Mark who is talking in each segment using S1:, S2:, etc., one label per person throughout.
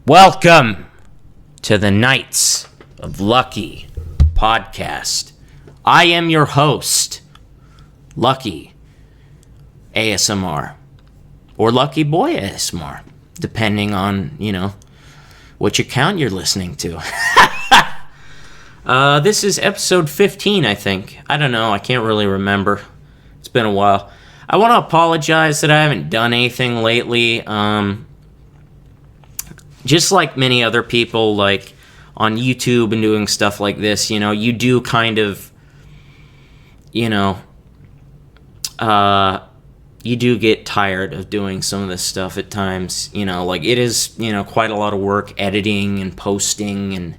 S1: Welcome to the Knights of Lucky podcast. I am your host, Lucky ASMR, or Lucky Boy ASMR, depending on, which account you're listening to. This is episode 15, I think. I don't know, I can't really remember. It's been a while. I want to apologize that I haven't done anything lately. Just like many other people, like on YouTube and doing stuff like this, you do kind of, you do get tired of doing some of this stuff at times. Like it is, quite a lot of work editing and posting and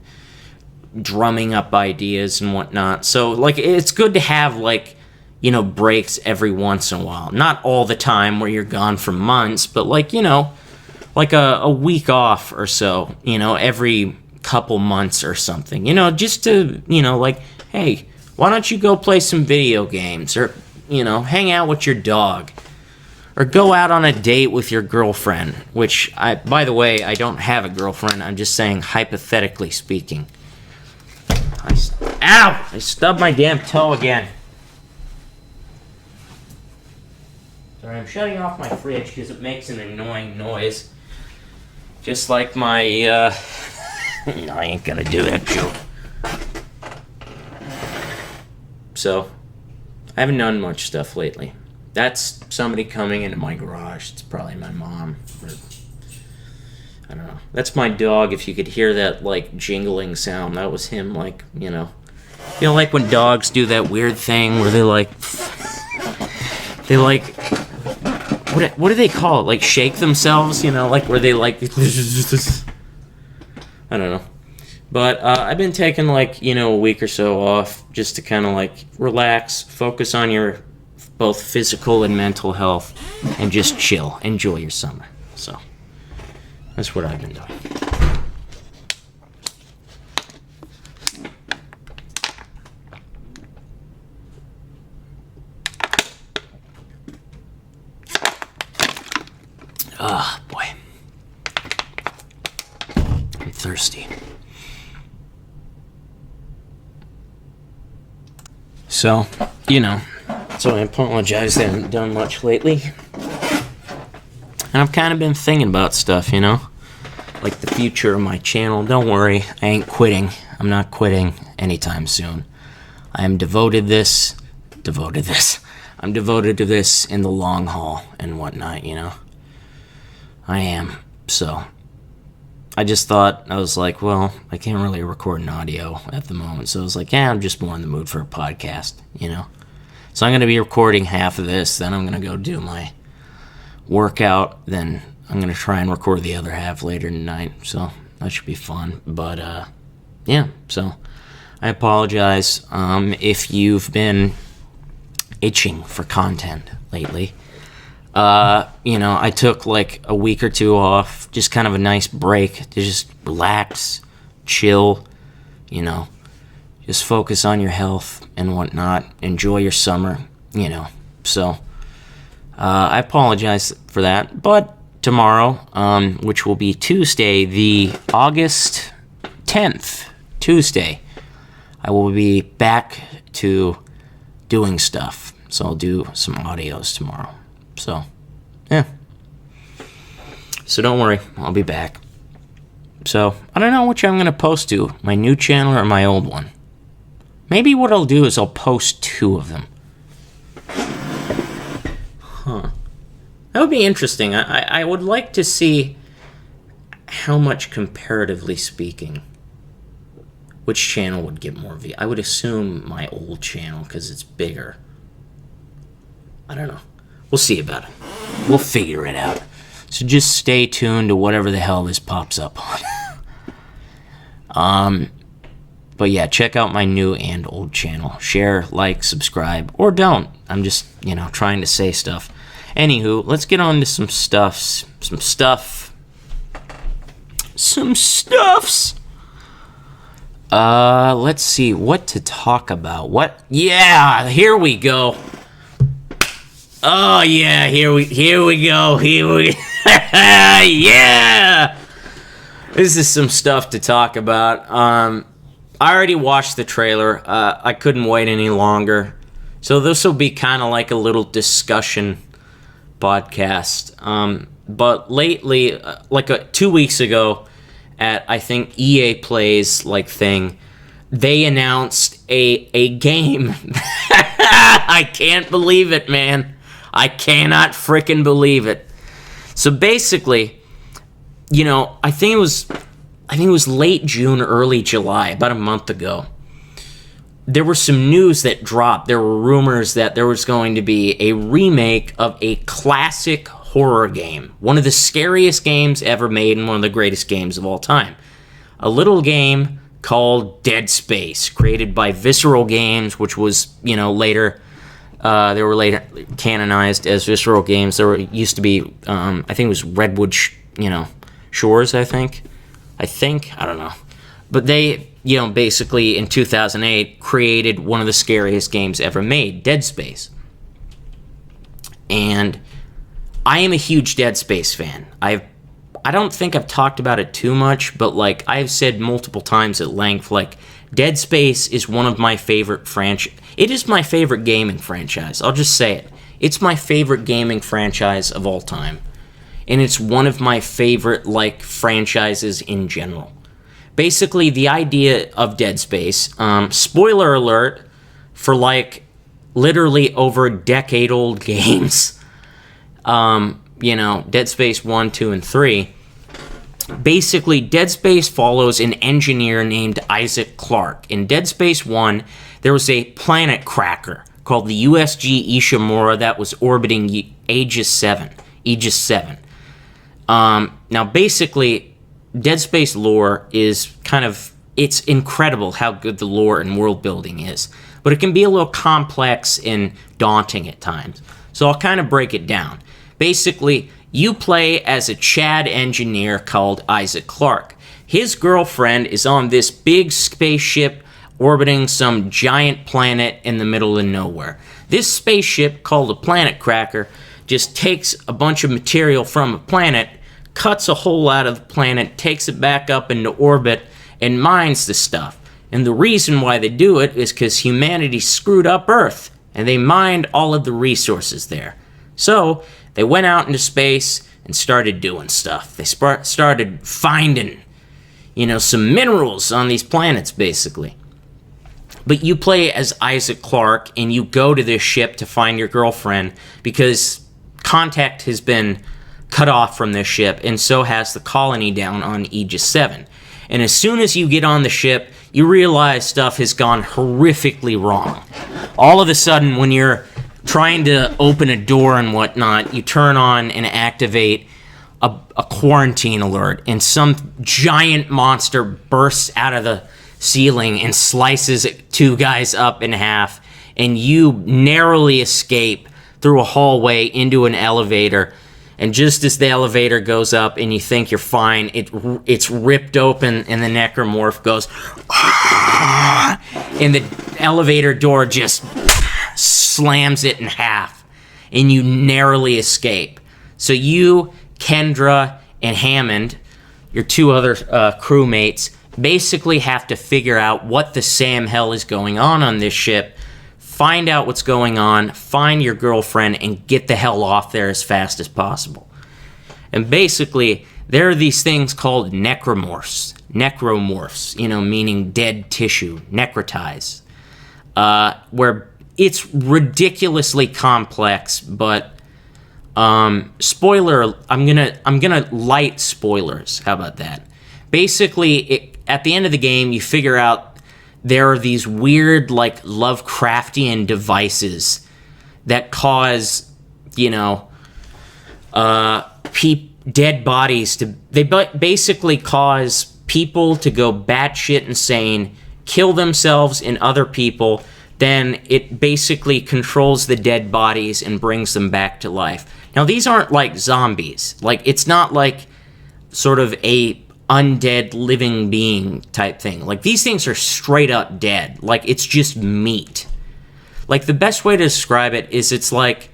S1: drumming up ideas and whatnot. So, like, it's good to have, like, breaks every once in a while. Not all the time where you're gone for months, but, like, like a week off or so, every couple months or something. Just to, like, hey, why don't you go play some video games or, hang out with your dog or go out on a date with your girlfriend, which, by the way, I don't have a girlfriend. I'm just saying hypothetically speaking. Ow! I stubbed my damn toe again. Sorry, I'm shutting off my fridge because it makes an annoying noise. Just like my, No, I ain't gonna do that joke. So, I haven't done much stuff lately. That's somebody coming into my garage. It's probably my mom. Or, I don't know. That's my dog. If you could hear that, like, jingling sound, that was him, like, like when dogs do that weird thing where what do they call it? Like, shake themselves, like, where they, like, I don't know. But, I've been taking, like, a week or so off just to kind of, like, relax, focus on your both physical and mental health, and just chill. Enjoy your summer. So, that's what I've been doing. Ah, boy. I'm thirsty. So, so I apologize that I haven't done much lately. And I've kind of been thinking about stuff, like the future of my channel. Don't worry, I ain't quitting. I'm not quitting anytime soon. I am devoted to this. I'm devoted to this in the long haul and whatnot, I am. So, I just thought, I was like, well, I can't really record an audio at the moment. So I was like, I'm just more in the mood for a podcast, So I'm going to be recording half of this, then I'm going to go do my workout, then I'm going to try and record the other half later tonight. So that should be fun. But, yeah, so I apologize if you've been itching for content lately. I took like a week or two off, just kind of a nice break to just relax, chill, just focus on your health and whatnot, enjoy your summer, so, I apologize for that, but tomorrow, which will be Tuesday, the August 10th, Tuesday, I will be back to doing stuff, so I'll do some audios tomorrow. So, yeah. So don't worry, I'll be back. So, I don't know which I'm going to post to, my new channel or my old one. Maybe what I'll do is I'll post two of them. Huh. That would be interesting. I would like to see how much, comparatively speaking, which channel would get more views. I would assume my old channel, because it's bigger. I don't know. We'll see about it. We'll figure it out. So just stay tuned to whatever the hell this pops up on. But yeah, check out my new and old channel. Share, like, subscribe, or don't. I'm just, trying to say stuff. Anywho, let's get on to some stuffs. Let's see what to talk about. Yeah, here we go. Oh yeah, here we go. Yeah. This is some stuff to talk about. I already watched the trailer. I couldn't wait any longer. So this will be kind of like a little discussion podcast. But lately, 2 weeks ago, at I think EA Plays thing, they announced a game. I can't believe it, man. I cannot freaking believe it. So basically, I think it was late June, early July, about a month ago. There was some news that dropped. There were rumors that there was going to be a remake of a classic horror game, one of the scariest games ever made and one of the greatest games of all time. A little game called Dead Space, created by Visceral Games, which was, later, they were later canonized as Visceral Games. There used to be, I think it was Redwood, Shores, I think. I don't know. But they, basically in 2008 created one of the scariest games ever made, Dead Space. And I am a huge Dead Space fan. I don't think I've talked about it too much, but I've said multiple times at length, Dead Space is one of my favorite it is my favorite gaming franchise. I'll just say it. It's my favorite gaming franchise of all time. And it's one of my favorite franchises in general. Basically, the idea of Dead Space, spoiler alert for literally over decade-old games, Dead Space 1, 2, and 3. Basically, Dead Space follows an engineer named Isaac Clarke. In Dead Space 1, there was a planet cracker called the USG Ishimura that was orbiting Aegis 7. Now, basically, Dead Space lore is it's incredible how good the lore and world building is. But it can be a little complex and daunting at times. So I'll kind of break it down. Basically, you play as a Chad engineer called Isaac Clarke. His girlfriend is on this big spaceship orbiting some giant planet in the middle of nowhere. This spaceship, called a planet cracker, just takes a bunch of material from a planet, cuts a hole out of the planet, takes it back up into orbit, and mines the stuff. And the reason why they do it is because humanity screwed up Earth, and they mined all of the resources there. So they went out into space and started doing stuff. They started finding, some minerals on these planets, basically. But you play as Isaac Clarke, and you go to this ship to find your girlfriend because contact has been cut off from this ship, and so has the colony down on Aegis 7. And as soon as you get on the ship, you realize stuff has gone horrifically wrong. All of a sudden, when you're trying to open a door and whatnot, you turn on and activate a quarantine alert, and some giant monster bursts out of the ceiling and slices two guys up in half, and you narrowly escape through a hallway into an elevator. And just as the elevator goes up and you think you're fine, it's ripped open and the necromorph goes, and the elevator door just slams it in half, and you narrowly escape. So you, Kendra, and Hammond, your two other crewmates, basically have to figure out what the Sam hell is going on this ship, find out what's going on, find your girlfriend, and get the hell off there as fast as possible. And basically, there are these things called necromorphs, meaning dead tissue, necrotize, where it's ridiculously complex, but spoiler, I'm gonna light spoilers. How about that? Basically, at the end of the game, you figure out there are these weird, Lovecraftian devices that cause, dead bodies to... They basically cause people to go batshit insane, kill themselves and other people. Then it basically controls the dead bodies and brings them back to life. Now, these aren't like zombies. It's not like sort of a undead living being type thing. These things are straight up dead. It's just meat. The best way to describe it is it's like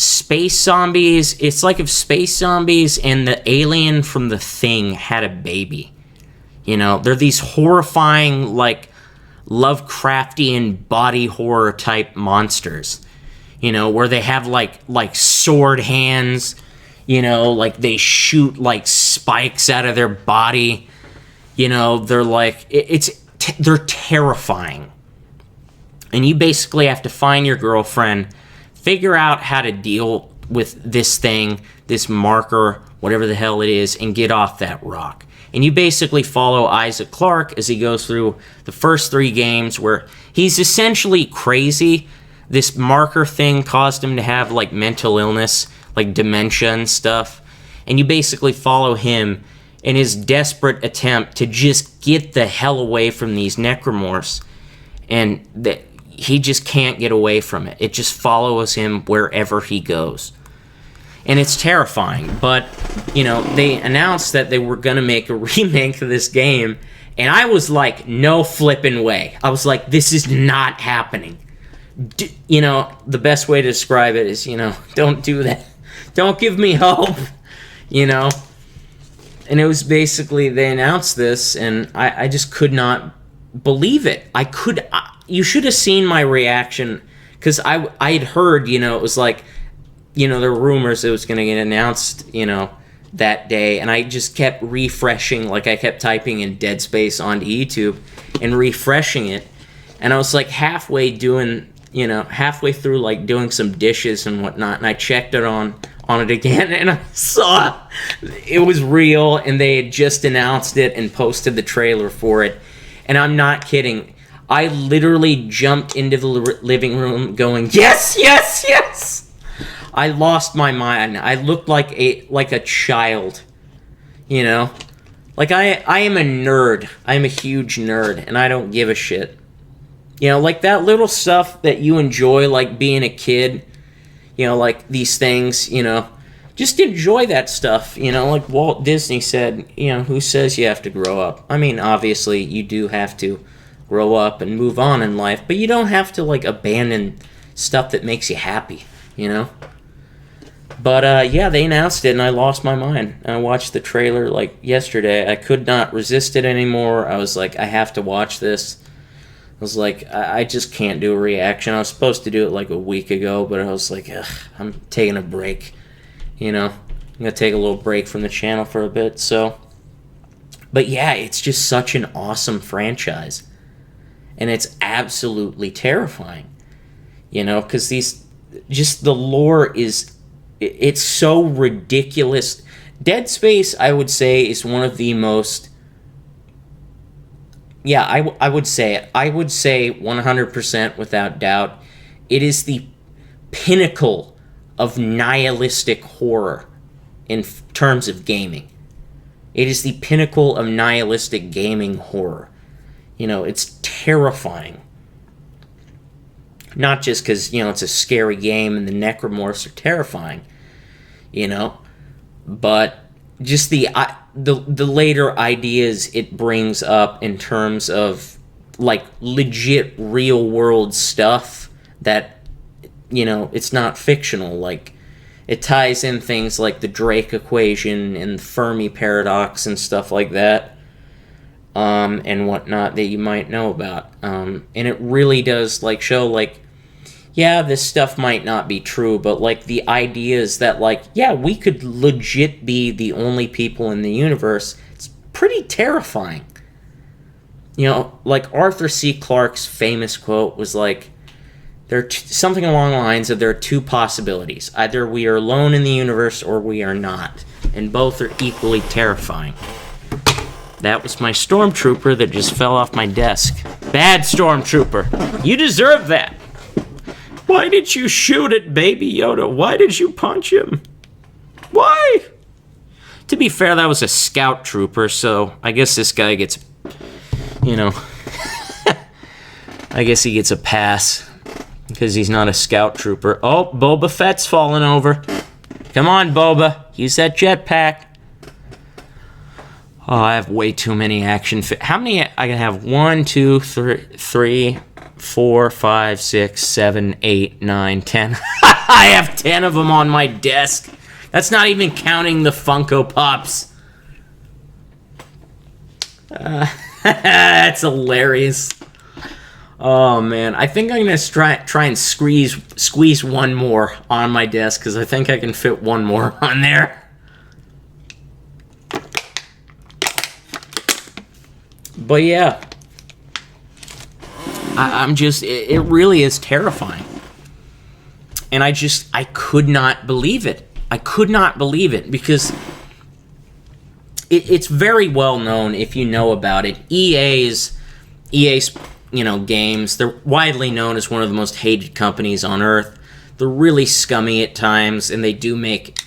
S1: space zombies. It's like if space zombies and the alien from The Thing had a baby. You know, they're these horrifying, like, Lovecraftian body horror type monsters. You know, where they have, like sword hands. You know, like, they shoot, like, spikes out of their body. You know, they're like, they're terrifying. And you basically have to find your girlfriend, figure out how to deal with this thing, this marker, whatever the hell it is, and get off that rock. And you basically follow Isaac Clarke as he goes through the first 3 games where he's essentially crazy. This marker thing caused him to have, like, mental illness, like dementia and stuff. And you basically follow him in his desperate attempt to just get the hell away from these necromorphs. And he just can't get away from it. It just follows him wherever he goes. And it's terrifying, but, you know, they announced that they were going to make a remake of this game, and I was like, no flipping way. I was like, this is not happening. You know, the best way to describe it is, you know, don't do that. Don't give me hope, you know. And it was basically, they announced this, and I just could not believe it. You should have seen my reaction, because I had heard, you know, it was like, you know, there were rumors it was going to get announced, you know, that day, and I just kept refreshing, like I kept typing in Dead Space onto YouTube and refreshing it, and I was like halfway through like doing some dishes and whatnot, and I checked it on it again, and I saw it was real, and they had just announced it and posted the trailer for it, and I'm not kidding. I literally jumped into the living room going, yes, yes, yes! I lost my mind. I looked like a child, you know? Like, I am a nerd. I am a huge nerd, and I don't give a shit. You know, like that little stuff that you enjoy, like being a kid, you know, like these things, you know, just enjoy that stuff, you know, like Walt Disney said, you know, who says you have to grow up? I mean, obviously, you do have to grow up and move on in life, but you don't have to, like, abandon stuff that makes you happy, you know? But, yeah, they announced it, and I lost my mind. I watched the trailer, like, yesterday. I could not resist it anymore. I was like, I have to watch this. I was like, I just can't do a reaction. I was supposed to do it, like, a week ago, but I was like, ugh, I'm taking a break, you know? I'm going to take a little break from the channel for a bit, so... But, yeah, it's just such an awesome franchise. And it's absolutely terrifying, you know? Because just the lore is... It's so ridiculous. Dead Space, I would say, is one of the most... Yeah, I would say it. I would say 100% without doubt. It is the pinnacle of nihilistic horror in terms of gaming. It is the pinnacle of nihilistic gaming horror. You know, it's terrifying. Not just because, you know, it's a scary game and the necromorphs are terrifying, you know, but just the later ideas it brings up in terms of, like, legit real-world stuff that, you know, it's not fictional. Like, it ties in things like the Drake equation and the Fermi paradox and stuff like that, and whatnot that you might know about. And it really does, like, show, like, yeah, this stuff might not be true, but, like, the ideas that, like, yeah, we could legit be the only people in the universe, it's pretty terrifying. You know, like, Arthur C. Clarke's famous quote was, like, something along the lines of there are 2 possibilities. Either we are alone in the universe or we are not. And both are equally terrifying. That was my stormtrooper that just fell off my desk. Bad stormtrooper. You deserve that. Why did you shoot at Baby Yoda? Why did you punch him? Why? To be fair, that was a scout trooper, so I guess this guy gets, you know, I guess he gets a pass because he's not a scout trooper. Oh, Boba Fett's falling over. Come on, Boba. Use that jetpack. Oh, I have way too many action. How many? I can have 1, 2, 3, 4, 5, 6, 7, 8, 9, 10. I have 10 of them on my desk. That's not even counting the Funko Pops. That's hilarious. Oh, man. I think I'm going to try and squeeze one more on my desk, because I think I can fit one more on there. But yeah, I'm just, it really is terrifying. And I could not believe it. I could not believe it, because it's very well known, if you know about it. EA's, games, they're widely known as one of the most hated companies on earth. They're really scummy at times, and they do make,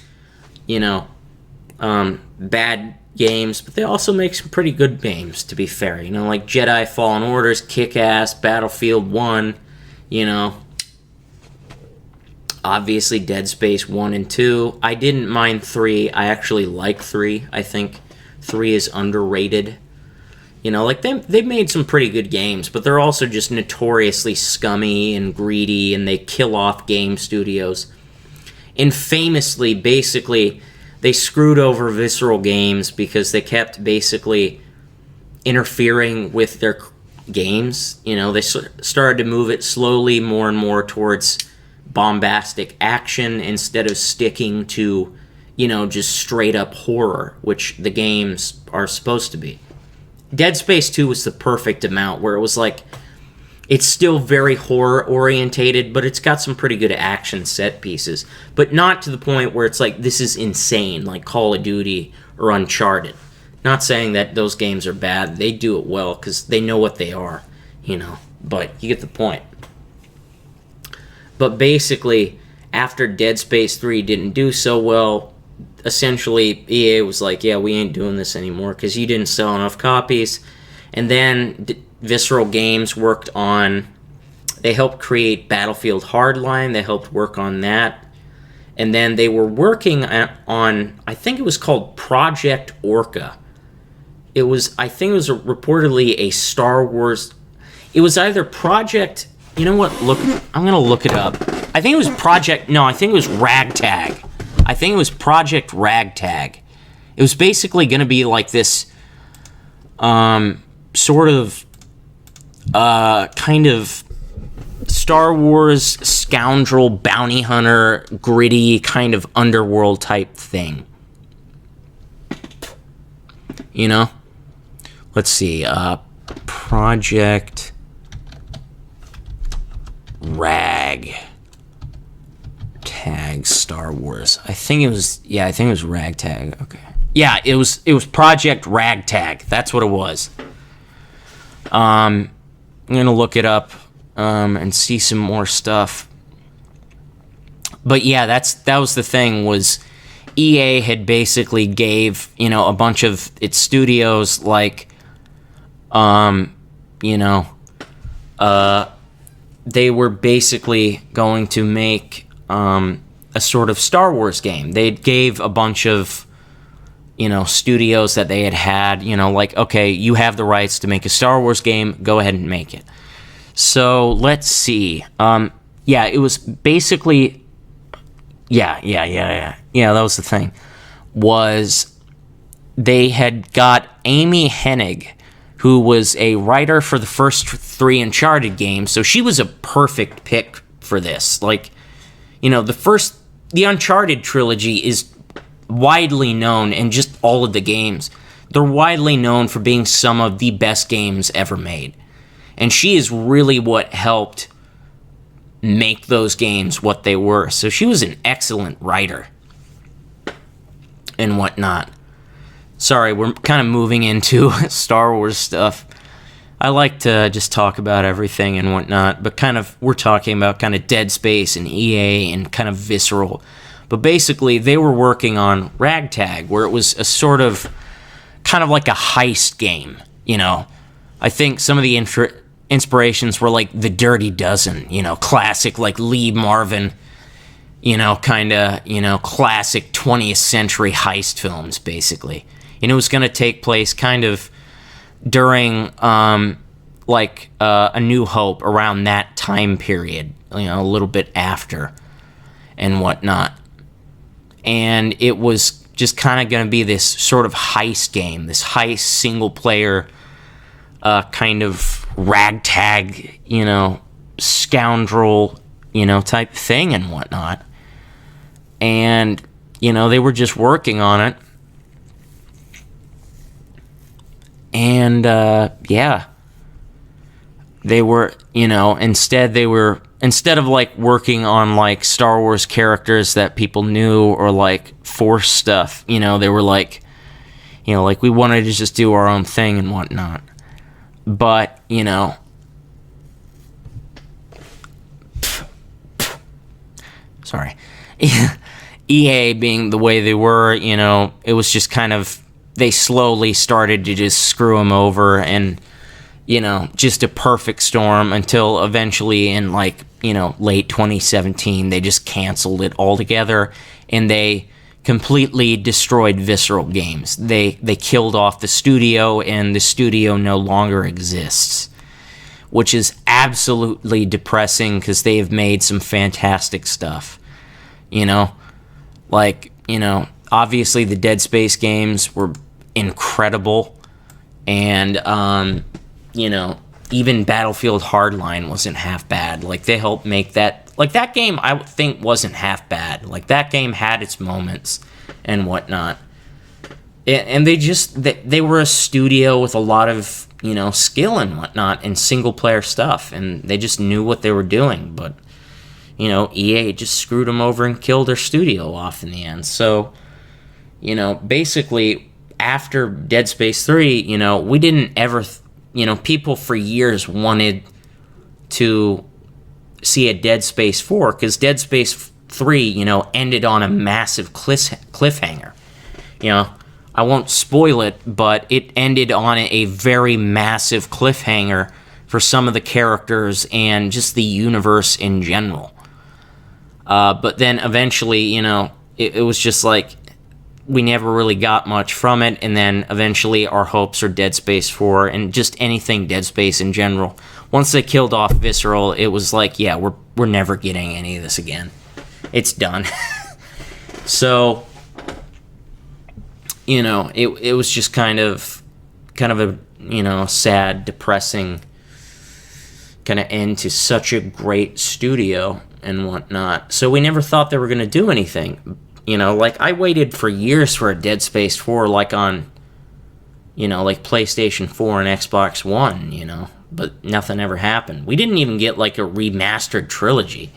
S1: bad games, but they also make some pretty good games, to be fair. Like Jedi Fallen Orders, Kick-Ass, Battlefield 1, obviously Dead Space 1 and 2. I didn't mind 3. I actually like 3. I think 3 is underrated. Like they've made some pretty good games, but they're also just notoriously scummy and greedy, and they kill off game studios. And famously, basically, they screwed over Visceral Games because they kept basically interfering with their games. They started to move it slowly more and more towards bombastic action instead of sticking to, just straight up horror, which the games are supposed to be. Dead Space 2 was the perfect amount, where it was like, it's still very horror-orientated, but it's got some pretty good action set pieces. But not to the point where it's like, this is insane, like Call of Duty or Uncharted. Not saying that those games are bad. They do it well, because they know what they are, But you get the point. But basically, after Dead Space 3 didn't do so well, essentially, EA was like, yeah, we ain't doing this anymore, because you didn't sell enough copies. And then Visceral Games worked on, they helped create Battlefield Hardline, they helped work on that, and then they were working on, I think it was called Project Orca. I think it was reportedly a Star Wars, it was either Project, I'm gonna look it up. I think it was Ragtag. I think it was Project Ragtag. It was basically gonna be like this, sort of kind of Star Wars scoundrel bounty hunter, gritty kind of underworld type thing. Let's see, Project Ragtag Star Wars. I think it was Ragtag. Okay. Yeah, it was Project Ragtag. That's what it was. I'm gonna look it up and see some more stuff. But yeah, that was the thing, was EA had basically gave, a bunch of its studios like they were basically going to make a sort of Star Wars game. They gave a bunch of studios that they had, like, okay, you have the rights to make a Star Wars game, go ahead and make it. So, let's see. It was basically, yeah, that was the thing, was they had got Amy Hennig, who was a writer for the first 3 Uncharted games, so she was a perfect pick for this. Like, the Uncharted trilogy is widely known, and just all of the games, they're widely known for being some of the best games ever made. And she is really what helped make those games what they were. So she was an excellent writer and whatnot. Sorry, we're kind of moving into Star Wars stuff. I like to just talk about everything and whatnot, but we're talking about kind of Dead Space and EA and kind of Visceral. But basically, they were working on Ragtag, where it was a sort of, kind of like a heist game, I think some of the inspirations were like The Dirty Dozen, classic, like Lee Marvin, kind of, classic 20th century heist films, basically. It was going to take place kind of during, A New Hope, around that time period, a little bit after. and whatnot. And it was just kind of going to be this sort of heist game, this heist single-player kind of ragtag, scoundrel, type thing and whatnot. And, they were just working on it. And, they were, instead of like working on like Star Wars characters that people knew or like Force stuff, they were like, like we wanted to just do our own thing and whatnot. But, sorry. EA being the way they were, it was just kind of, they slowly started to just screw them over, and just a perfect storm until eventually in like, late 2017, they just canceled it altogether, and they completely destroyed Visceral Games. They killed off the studio, and the studio no longer exists, which is absolutely depressing because they have made some fantastic stuff. Obviously the Dead Space games were incredible, and even Battlefield Hardline wasn't half bad. Like, they helped make that, like, that game I think wasn't half bad. Like, that game had its moments and whatnot. And they were a studio with a lot of, skill and whatnot in single player stuff, and they just knew what they were doing. But, EA just screwed them over and killed their studio off in the end. So, basically, after Dead Space 3, we didn't ever, people for years wanted to see a Dead Space 4, because Dead Space 3, ended on a massive cliffhanger. I won't spoil it, but it ended on a very massive cliffhanger for some of the characters and just the universe in general. But then eventually, it was just like, we never really got much from it, and then eventually our hopes are Dead Space 4 and just anything Dead Space in general. Once they killed off Visceral, it was like, yeah, we're never getting any of this again. It's done. So, it was just kind of a, sad, depressing kind of end to such a great studio and whatnot. So we never thought they were going to do anything. I waited for years for a Dead Space 4, like on, like PlayStation 4 and Xbox One, but nothing ever happened. We didn't even get, like, a remastered trilogy.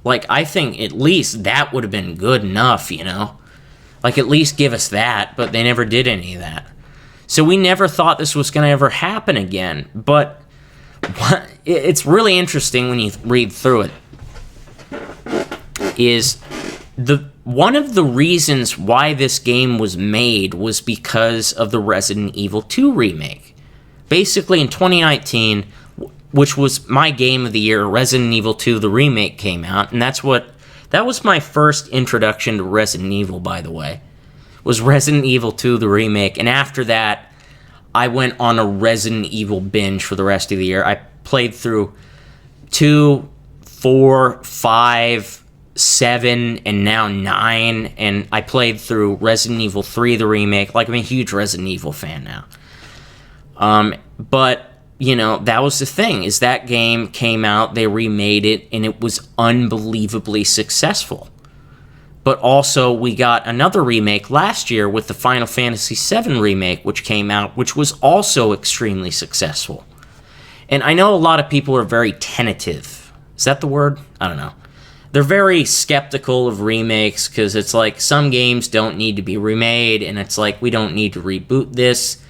S1: Like, I think at least that would have been good enough, Like, at least give us that, but they never did any of that. So we never thought this was going to ever happen again. But it's really interesting when you read through it, is one of the reasons why this game was made was because of the Resident Evil 2 remake. Basically, in 2019, which was my game of the year, Resident Evil 2, the remake, came out, and that was my first introduction to Resident Evil, by the way, was Resident Evil 2, the remake, and after that, I went on a Resident Evil binge for the rest of the year. I played through 2, 4, 5, 7, and now 9, and I played through Resident Evil 3, the remake. Like, I'm a huge Resident Evil fan now. But, that was the thing, is that game came out, they remade it, and it was unbelievably successful. But also, we got another remake last year with the Final Fantasy VII remake, which came out, which was also extremely successful. And I know a lot of people are very tentative. Is that the word? I don't know. They're very skeptical of remakes because it's like some games don't need to be remade, and it's like we don't need to reboot this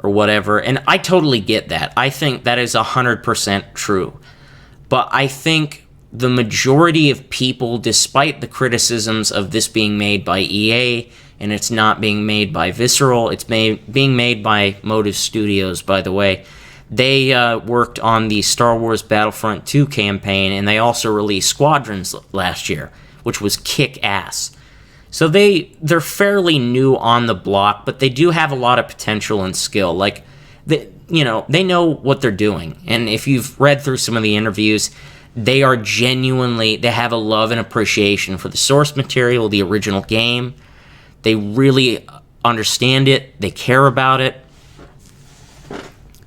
S1: or whatever. And I totally get that. I think that is 100% true. But I think the majority of people, despite the criticisms of this being made by EA and it's not being made by Visceral, it's being made by Motive Studios, by the way. They worked on the Star Wars Battlefront 2 campaign, and they also released Squadrons last year, which was kick-ass. So they're fairly new on the block, but they do have a lot of potential and skill. Like, they know what they're doing. And if you've read through some of the interviews, they are genuinely, they have a love and appreciation for the source material, the original game. They really understand it. They care about it.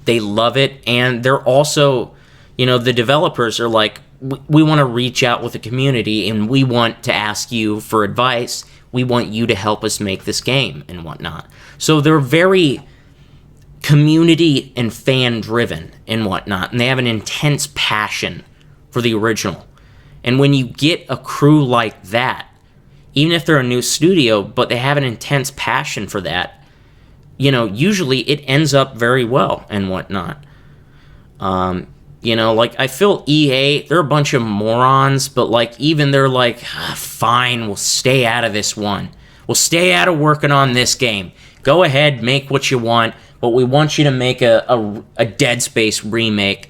S1: They love it. And they're also, the developers are like, we want to reach out with the community and we want to ask you for advice. We want you to help us make this game and whatnot. So they're very community and fan driven and whatnot. And they have an intense passion for the original. And when you get a crew like that, even if they're a new studio, but they have an intense passion for that, usually it ends up very well and whatnot. Like I feel EA, they're a bunch of morons, but like even they're like, fine, we'll stay out of this one. We'll stay out of working on this game. Go ahead, make what you want, but we want you to make a Dead Space remake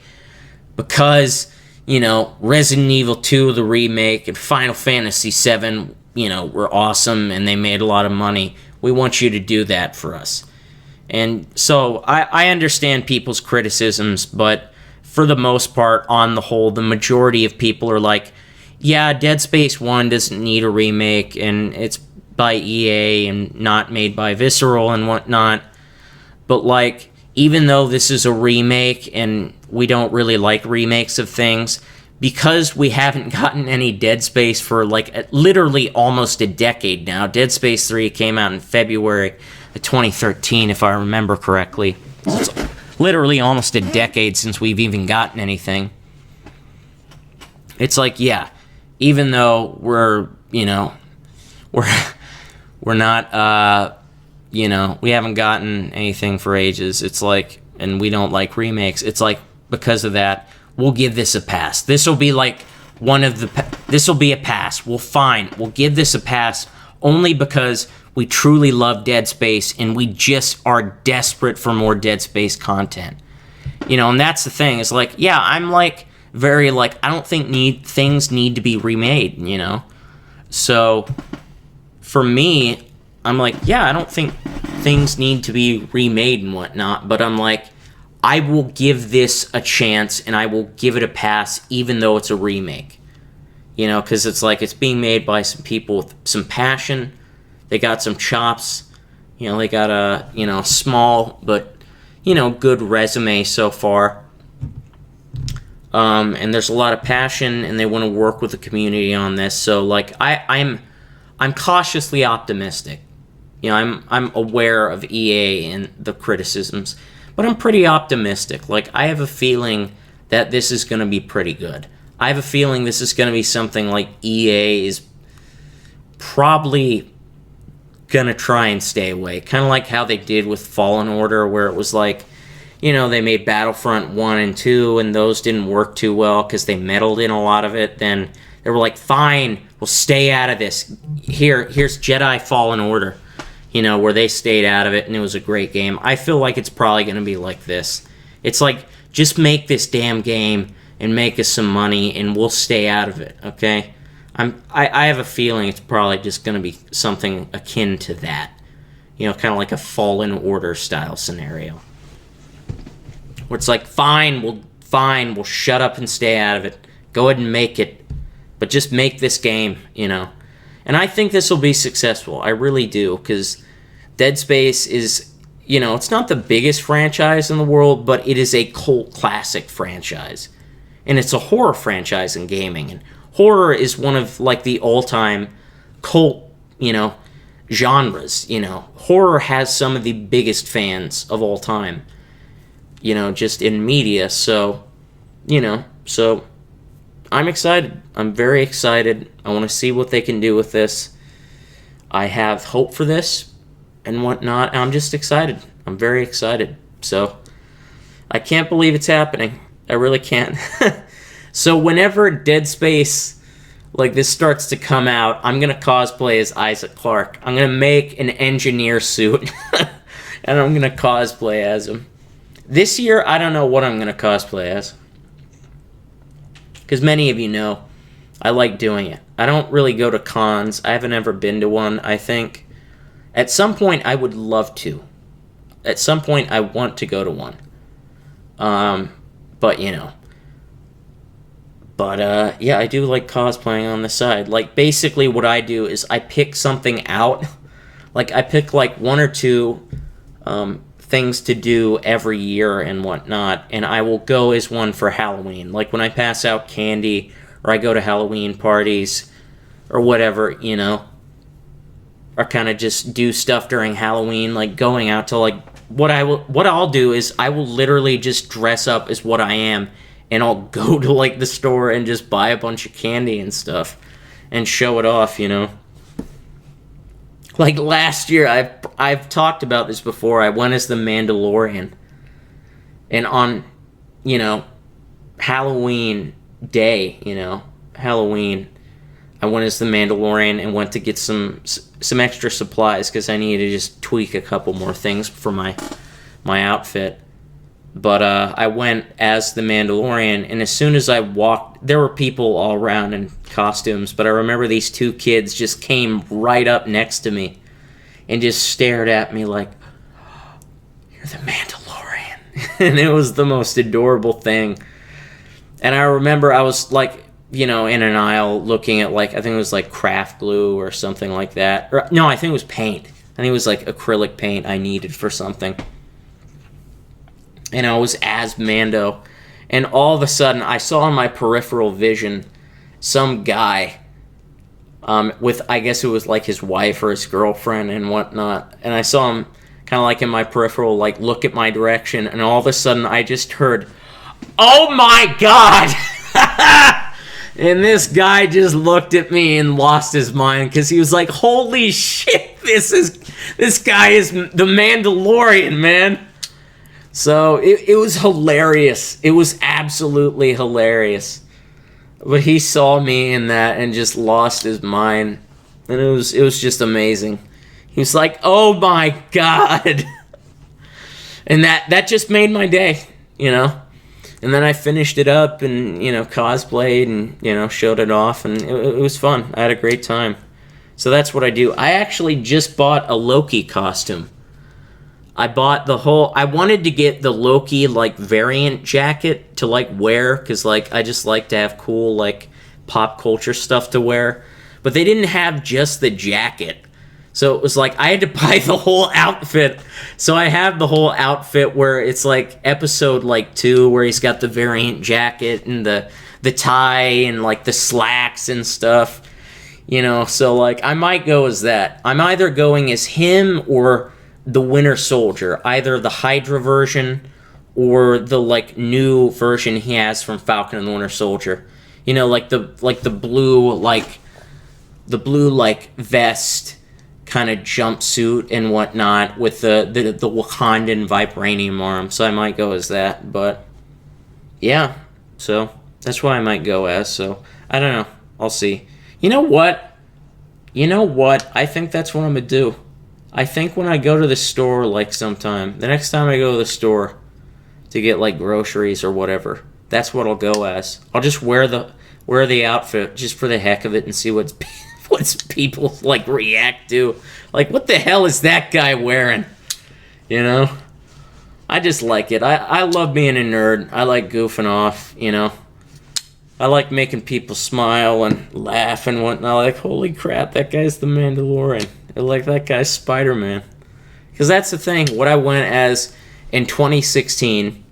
S1: because, Resident Evil 2, the remake, and Final Fantasy 7, were awesome and they made a lot of money. We want you to do that for us. And so I understand people's criticisms, but for the most part, on the whole, the majority of people are like, yeah, Dead Space 1 doesn't need a remake, and it's by EA and not made by Visceral and whatnot. But, like, even though this is a remake and we don't really like remakes of things, because we haven't gotten any Dead Space for, like, literally almost a decade now. Dead Space 3 came out in February of 2013, if I remember correctly. So it's literally almost a decade since we've even gotten anything. It's like, yeah, even though we're not, we haven't gotten anything for ages. It's like, and we don't like remakes. It's like, because of that, we'll give this a pass. This will be like this will be a pass. We'll give this a pass only because we truly love Dead Space and we just are desperate for more Dead Space content. And that's the thing. It's like, yeah, I'm like very like, I don't think things need to be remade, So for me, I'm like, yeah, I don't think things need to be remade and whatnot, but I'm like, I will give this a chance and I will give it a pass even though it's a remake. Because it's like it's being made by some people with some passion. They got some chops. They got a, small but, good resume so far. And there's a lot of passion and they want to work with the community on this. So, like, I'm cautiously optimistic. I'm aware of EA and the criticisms, but I'm pretty optimistic. Like, I have a feeling that this is going to be pretty good. I have a feeling this is going to be something like EA is probably going to try and stay away. Kind of like how they did with Fallen Order, where it was like, they made Battlefront 1 and 2, and those didn't work too well because they meddled in a lot of it. Then they were like, fine, we'll stay out of this. Here's Jedi Fallen Order. Where they stayed out of it, and it was a great game. I feel like it's probably going to be like this. It's like, just make this damn game and make us some money, and we'll stay out of it, okay? I have a feeling it's probably just going to be something akin to that. Kind of like a Fallen Order style scenario. Where it's like, fine, we'll shut up and stay out of it. Go ahead and make it, but just make this game, And I think this will be successful. I really do, because Dead Space is, it's not the biggest franchise in the world, but it is a cult classic franchise. And it's a horror franchise in gaming. And horror is one of, like, the all-time cult, genres, Horror has some of the biggest fans of all time, just in media. So, so I'm excited. I'm very excited. I want to see what they can do with this. I have hope for this and whatnot. I'm just excited. I'm very excited. So I can't believe it's happening. I really can't. So whenever Dead Space like this starts to come out, I'm going to cosplay as Isaac Clarke. I'm going to make an engineer suit and I'm going to cosplay as him. This year, I don't know what I'm going to cosplay as. Because many of you know, I like doing it. I don't really go to cons. I haven't ever been to one, I think. At some point, I would love to. At some point, I want to go to one. But, But yeah, I do like cosplaying on the side. Like basically what I do is I pick something out. Like I pick like one or two things to do every year and whatnot, and I will go as one for Halloween. Like when I pass out candy or I go to Halloween parties or whatever, you know, or kind of just do stuff during Halloween, like going out to like what I'll do is I will literally just dress up as what I am, and I'll go to like the store and just buy a bunch of candy and stuff and show it off, you know. Like last year, I've talked about this before. I went as the Mandalorian, and on, you know, Halloween day, you know, Halloween, I went as the Mandalorian and went to get some extra supplies because I needed to just tweak a couple more things for my outfit. But I went as the Mandalorian, and as soon as I walked, there were people all around in costumes, but I remember these two kids just came right up next to me and just stared at me like, "You're the Mandalorian." And it was the most adorable thing. And I remember I was like, you know, in an aisle looking at like, I think it was like craft glue or something like that. Or, no, I think it was paint. I think it was like acrylic paint I needed for something. And I was as Mando, and all of a sudden I saw in my peripheral vision some guy with, I guess it was like his wife or his girlfriend and whatnot, and I saw him kind of like in my peripheral, like look at my direction, and all of a sudden I just heard, "Oh my God!" And this guy just looked at me and lost his mind because he was like, "Holy shit, this guy is the Mandalorian, man." So it was hilarious. It was absolutely hilarious. But he saw me in that and just lost his mind. And it was just amazing. He was like, "Oh my God." And that just made my day, you know. And then I finished it up and, you know, cosplayed and, you know, showed it off. And it was fun. I had a great time. So that's what I do. I actually just bought a Loki costume. I wanted to get the Loki, like, variant jacket to, like, wear, because, like, I just like to have cool, like, pop culture stuff to wear. But they didn't have just the jacket. So it was like, I had to buy the whole outfit. So I have the whole outfit where it's, like, episode, like, 2, where he's got the variant jacket and the tie and, like, the slacks and stuff. You know, so, like, I might go as that. I'm either going as him or the Winter Soldier, either the Hydra version or the like new version he has from Falcon and the Winter Soldier. You know, like the blue vest kind of jumpsuit and whatnot with the Wakandan vibranium arm. So I might go as that, but yeah. So that's what I might go as. So I don't know. I'll see. You know what? I think that's what I'm gonna do. I think when I go to the store, like sometime, the next time I go to the store to get like groceries or whatever, that's what I'll go as. I'll just wear the outfit just for the heck of it and see what's people like react to. Like, what the hell is that guy wearing? You know? I just like it. I love being a nerd. I like goofing off, you know? I like making people smile and laugh and whatnot. Like, holy crap, that guy's the Mandalorian. Like, that guy's Spider-Man. Because that's the thing. What I went as in 2016,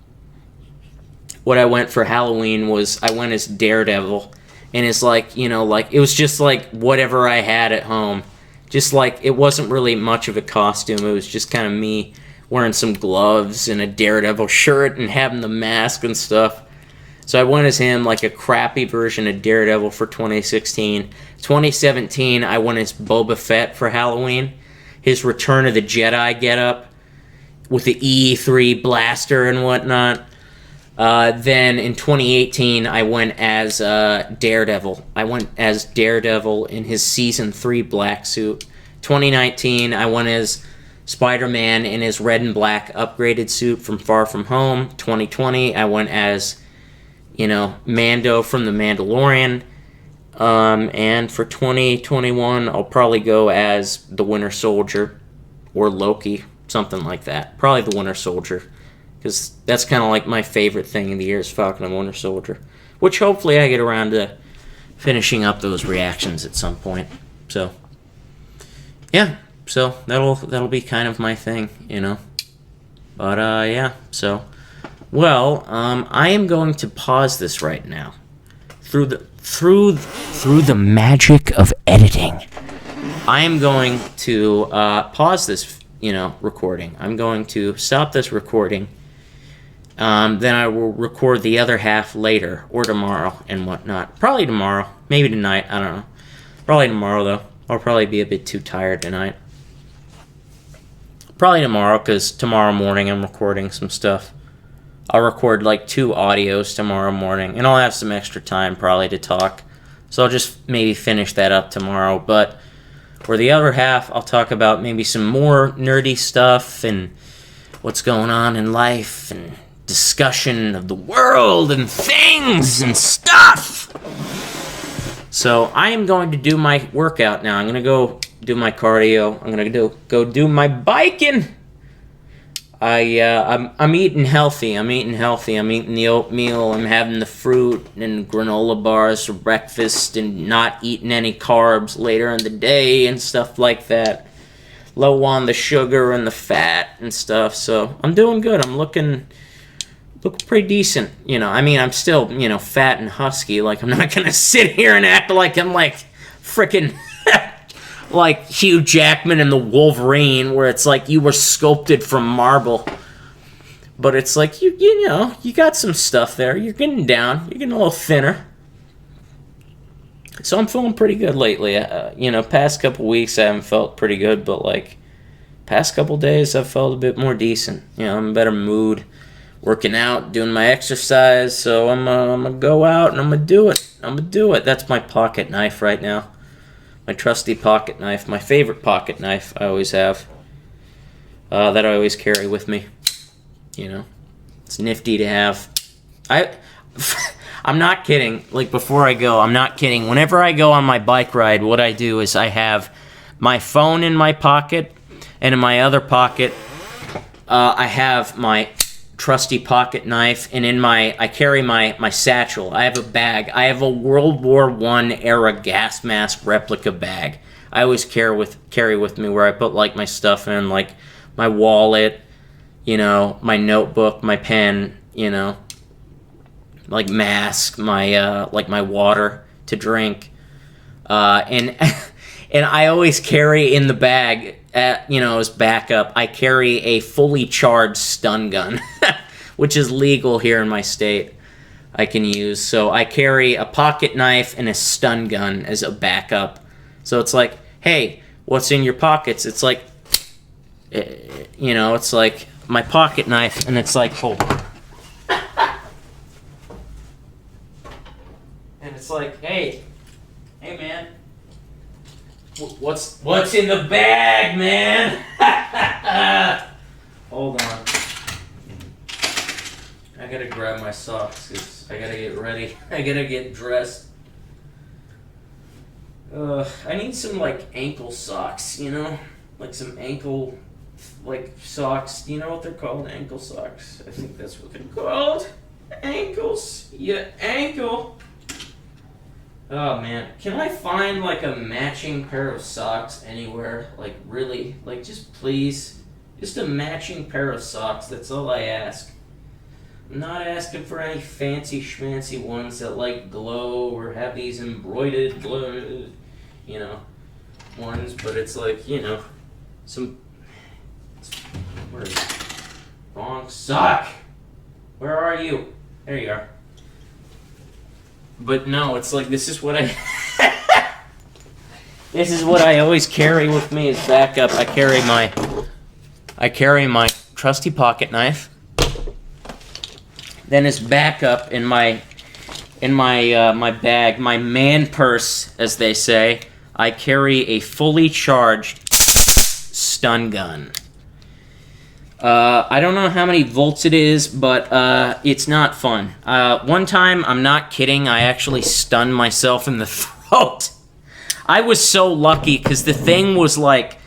S1: what I went for Halloween was I went as Daredevil. And it's like, you know, like, it was just like whatever I had at home. Just like, it wasn't really much of a costume. It was just kind of me wearing some gloves and a Daredevil shirt and having the mask and stuff. So I went as him, like a crappy version of Daredevil for 2016. 2017, I went as Boba Fett for Halloween. His Return of the Jedi getup with the E3 blaster and whatnot. Then in 2018, I went as Daredevil. I went as Daredevil in his Season 3 black suit. 2019, I went as Spider-Man in his red and black upgraded suit from Far From Home. 2020, I went as, you know, Mando from The Mandalorian. And for 2021, I'll probably go as the Winter Soldier or Loki, something like that. Probably the Winter Soldier, because that's kind of like my favorite thing in the year is Falcon and Winter Soldier. which hopefully I get around to finishing up those reactions at some point. So, yeah, so that'll be kind of my thing, you know. But yeah, so I am going to pause this right now through the magic of editing. I am going to pause this, you know, recording. I'm going to stop this recording. Then I will record the other half later or tomorrow and whatnot. Probably tomorrow, maybe tonight. I don't know. Probably tomorrow though. I'll probably be a bit too tired tonight. Probably tomorrow, because tomorrow morning I'm recording some stuff. I'll record like 2 audios tomorrow morning, and I'll have some extra time probably to talk. So I'll just maybe finish that up tomorrow. But for the other half, I'll talk about maybe some more nerdy stuff and what's going on in life and discussion of the world and things and stuff. So I am going to do my workout now. I'm going to go do my cardio. I'm going to go do my biking. I'm eating healthy. I'm eating the oatmeal. I'm having the fruit and granola bars for breakfast and not eating any carbs later in the day and stuff like that. Low on the sugar and the fat and stuff. So I'm doing good. I'm looking pretty decent. You know, I mean, I'm still, you know, fat and husky. Like, I'm not going to sit here and act like I'm like freaking like Hugh Jackman in the Wolverine, where it's like you were sculpted from marble. But it's like, you know, you got some stuff there. You're getting down. You're getting a little thinner. So I'm feeling pretty good lately. You know, past couple weeks I haven't felt pretty good, but like past couple days I've felt a bit more decent. You know, I'm in a better mood. Working out, doing my exercise, so I'm gonna go out and I'm gonna do it. That's my pocket knife right now. My trusty pocket knife, my favorite pocket knife I always have. That I always carry with me. You know, it's nifty to have. I'm not kidding. Like, before I go, I'm not kidding. Whenever I go on my bike ride, what I do is I have my phone in my pocket, and in my other pocket, I have my trusty pocket knife, and I carry my satchel. I have a bag. I have a World War I era gas mask replica bag. I always carry with me, where I put like my stuff in, like my wallet, you know, my notebook, my pen, you know, like mask, my like my water to drink, and and I always carry in the bag, you know, as backup, I carry a fully charged stun gun, which is legal here in my state. I can use. So I carry a pocket knife and a stun gun as a backup. So it's like, hey, what's in your pockets? It's like, you know, it's like my pocket knife, and it's like, hold on. And it's like, hey man, what's in the bag, man? Hold on. I gotta grab my socks, because I gotta get ready. I gotta get dressed. I need some, like, ankle socks, you know? Like some ankle, like, socks. Do you know what they're called? Ankle socks. I think that's what they're called. Ankles. Yeah, ankle. Oh, man. Can I find, like, a matching pair of socks anywhere? Like, really? Like, just please. Just a matching pair of socks. That's all I ask. I'm not asking for any fancy schmancy ones that, like, glow or have these embroidered, you know, ones. But it's like, you know, some... Where is it? Wrong sock! Where are you? There you are. But no, it's like, this is what I... This is what I always carry with me as backup. I carry my trusty pocket knife. Then as backup in my bag, my man purse, as they say, I carry a fully charged stun gun. I don't know how many volts it is, but it's not fun. One time, I'm not kidding, I actually stunned myself in the throat. I was so lucky, because the thing was, like,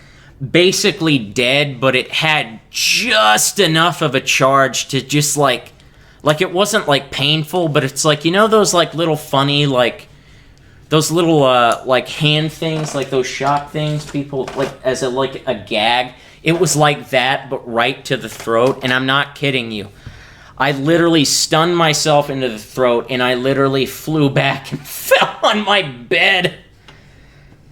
S1: basically dead, but it had just enough of a charge to just, like Like, it wasn't, like, painful, but it's like, you know those, like, little funny, like, those little, like, hand things, like those shock things people, like, as a, like, a gag? It was like that, but right to the throat, and I'm not kidding you. I literally stunned myself into the throat, and I literally flew back and fell on my bed.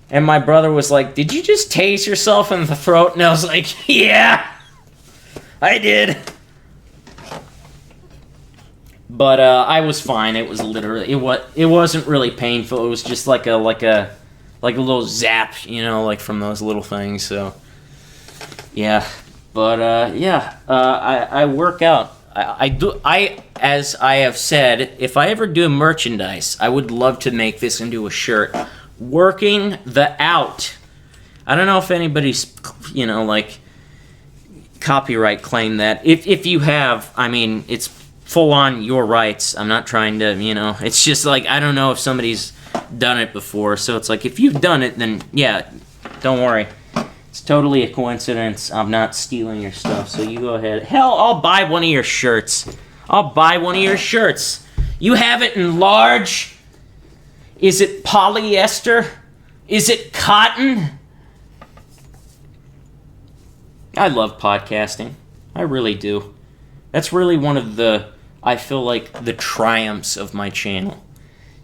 S1: And my brother was like, "Did you just tase yourself in the throat?" And I was like, "Yeah, I did." But I was fine. It was literally it wasn't really painful. It was just like a little zap, you know, like from those little things. So yeah, but I work out. As I have said, if I ever do merchandise, I would love to make this into a shirt. Working the out. I don't know if anybody's, you know, like, copyright claim that. If you have, I mean, it's full on your rights. I'm not trying to, you know, it's just like, I don't know if somebody's done it before. So it's like, if you've done it, then yeah, don't worry. It's totally a coincidence. I'm not stealing your stuff, so you go ahead. Hell, I'll buy one of your shirts. I'll buy one of your shirts. You have it in large. Is it polyester? Is it cotton? I love podcasting. I really do. That's really one of the, I feel like, the triumphs of my channel.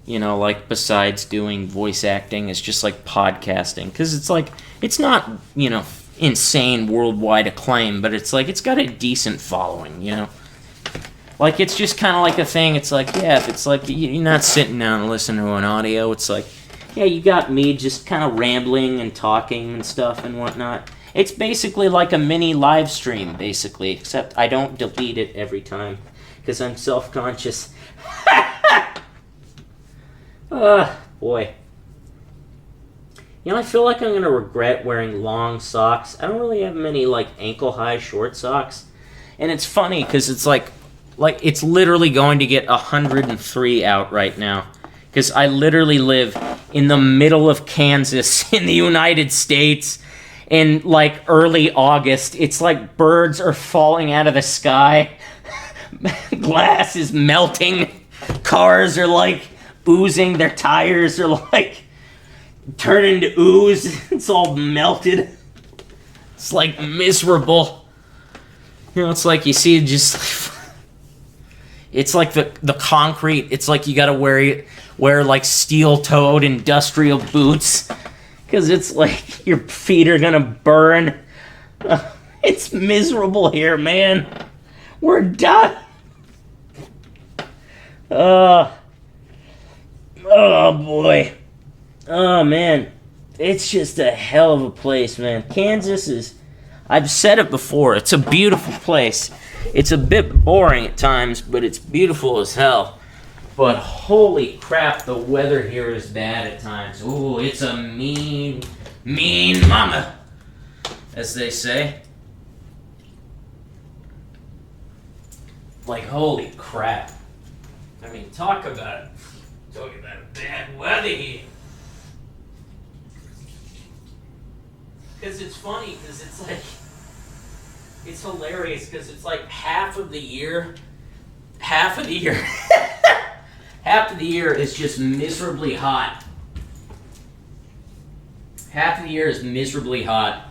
S1: You know, like, besides doing voice acting, it's just like podcasting. Because it's like, it's not, you know, insane worldwide acclaim, but it's like, it's got a decent following, you know? Like, it's just kind of like a thing. It's like, yeah, if it's like, you're not sitting down and listening to an audio. It's like, yeah, you got me just kind of rambling and talking and stuff and whatnot. It's basically like a mini live stream, basically, except I don't delete it every time because I'm self-conscious. Boy. You know, I feel like I'm going to regret wearing long socks. I don't really have many, like, ankle-high short socks. And it's funny because it's like, it's literally going to get 103 out right now. Because I literally live in the middle of Kansas in the United States in, like, early August. It's like birds are falling out of the sky. Glass is melting. Cars are, like, oozing. Their tires are, like, turning to ooze. It's all melted. It's, like, miserable. You know, it's like you see just... It's like the concrete. It's like you gotta wear like steel-toed industrial boots because it's like your feet are gonna burn. It's miserable here, man. We're done. Oh boy. Oh man, it's just a hell of a place, man. Kansas is. I've said it before. It's a beautiful place. It's a bit boring at times, but it's beautiful as hell. But holy crap, the weather here is bad at times. Ooh, it's a mean mama, as they say. Like, holy crap. I mean, talk about bad weather here. Because it's funny, because it's like, it's hilarious, because it's like half of the year is just miserably hot. Half of the year is miserably hot.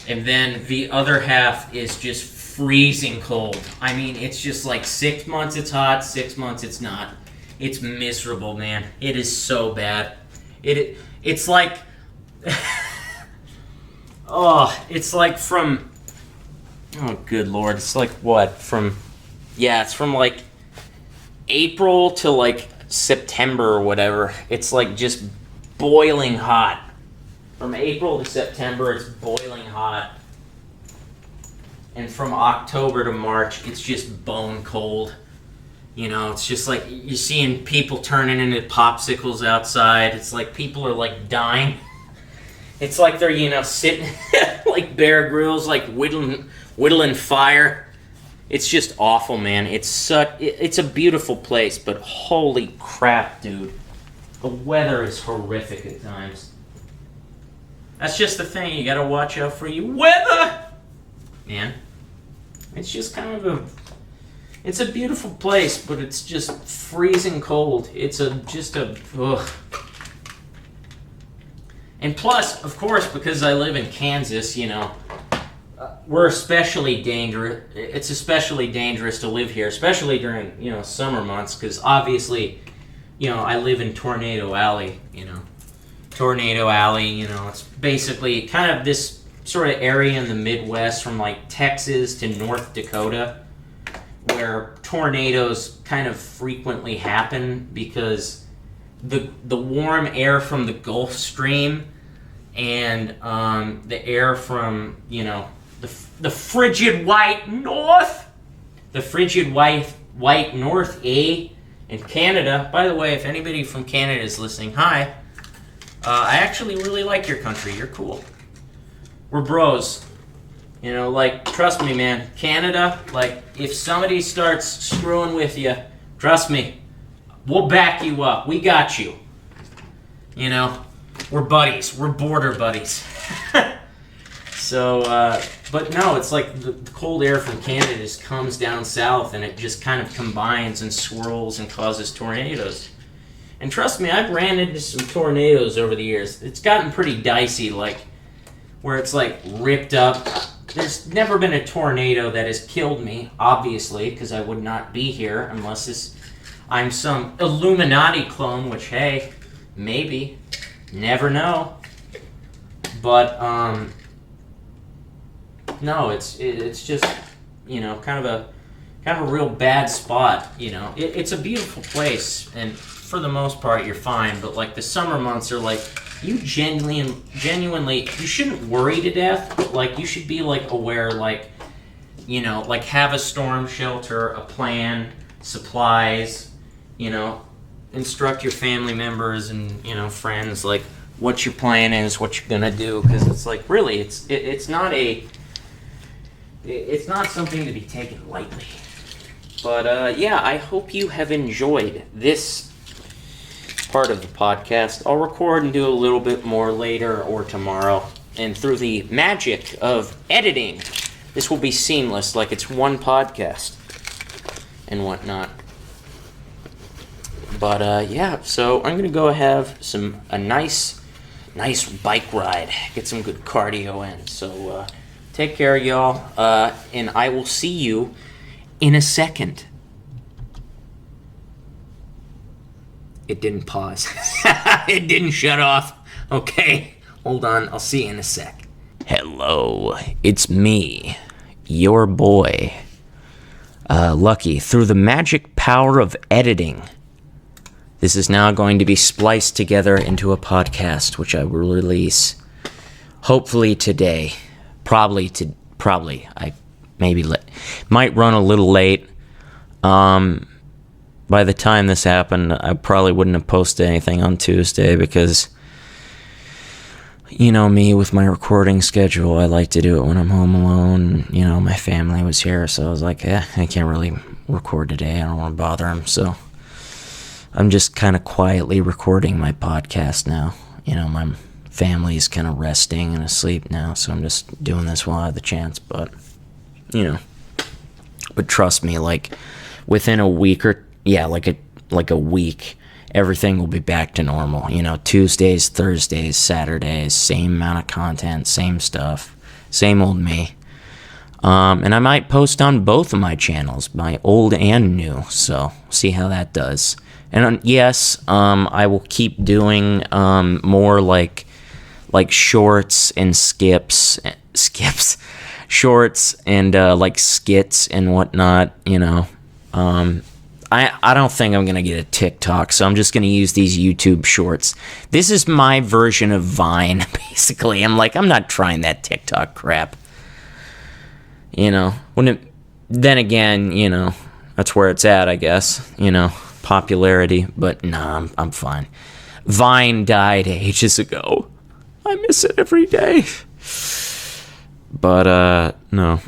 S1: And then the other half is just freezing cold. I mean, it's just like 6 months it's hot, 6 months it's not. It's miserable, man. It is so bad. It's like... oh, it's like from... Oh, good Lord. It's like what? It's from like April to like September or whatever. It's like just boiling hot. From April to September, it's boiling hot. And from October to March, it's just bone cold. You know, it's just like you're seeing people turning into popsicles outside. It's like people are like dying. It's like they're, you know, sitting like Bear Grylls, like whittling fire. It's just awful, man. It's a beautiful place, but holy crap, dude. The weather is horrific at times. That's just the thing. You gotta watch out for your weather, man. It's just kind of It's a beautiful place, but it's just freezing cold. It's ugh. And plus, of course, because I live in Kansas, we're especially dangerous. It's especially dangerous to live here, especially during, summer months, because obviously, I live in Tornado Alley, Tornado Alley, it's basically kind of this sort of area in the Midwest from like Texas to North Dakota where tornadoes kind of frequently happen because the warm air from the Gulf Stream and the air from, the frigid white north, in Canada. By the way, if anybody from Canada is listening, hi. I actually really like your country. You're cool. We're bros. Trust me, man. Canada, if somebody starts screwing with you, trust me, we'll back you up. We got you. We're buddies. We're border buddies. So, but no, it's like the cold air from Canada just comes down south and it just kind of combines and swirls and causes tornadoes. And trust me, I've ran into some tornadoes over the years. It's gotten pretty dicey, where it's ripped up. There's never been a tornado that has killed me, obviously, because I would not be here unless I'm some Illuminati clone, which, hey, maybe. Never know. But, no, it's just, kind of a real bad spot, It's a beautiful place, and for the most part, you're fine, but, the summer months are, you genuinely, you shouldn't worry to death, but, you should be, aware, have a storm shelter, a plan, supplies, instruct your family members and, friends, what your plan is, what you're gonna do, because it's, really, it's not something to be taken lightly. But, yeah, I hope you have enjoyed this part of the podcast. I'll record and do a little bit more later or tomorrow. And through the magic of editing, this will be seamless, like it's one podcast and whatnot. But, yeah, so I'm going to go have a nice bike ride. Get some good cardio in. So, take care, y'all. And I will see you in a second. It didn't pause. It didn't shut off. Okay, hold on. I'll see you in a sec. Hello, it's me, your boy, Lucky. Through the magic power of editing, this is now going to be spliced together into a podcast, which I will release hopefully today. Probably. I might run a little late. By the time this happened, I probably wouldn't have posted anything on Tuesday because, me with my recording schedule, I like to do it when I'm home alone. My family was here, so I was like, I can't really record today. I don't want to bother them, so I'm just kind of quietly recording my podcast now. My family's kind of resting and asleep now, so I'm just doing this while I have the chance, but, But trust me, within a week a week, everything will be back to normal. Tuesdays, Thursdays, Saturdays, same amount of content, same stuff, same old me. And I might post on both of my channels, my old and new, so see how that does. And yes, I will keep doing more like shorts and shorts and skits and whatnot, I don't think I'm going to get a TikTok, so I'm just going to use these YouTube shorts. This is my version of Vine, basically. I'm not trying that TikTok crap. Then again, that's where it's at, I guess, popularity, but nah, I'm fine. Vine died ages ago. I miss it every day. But, no.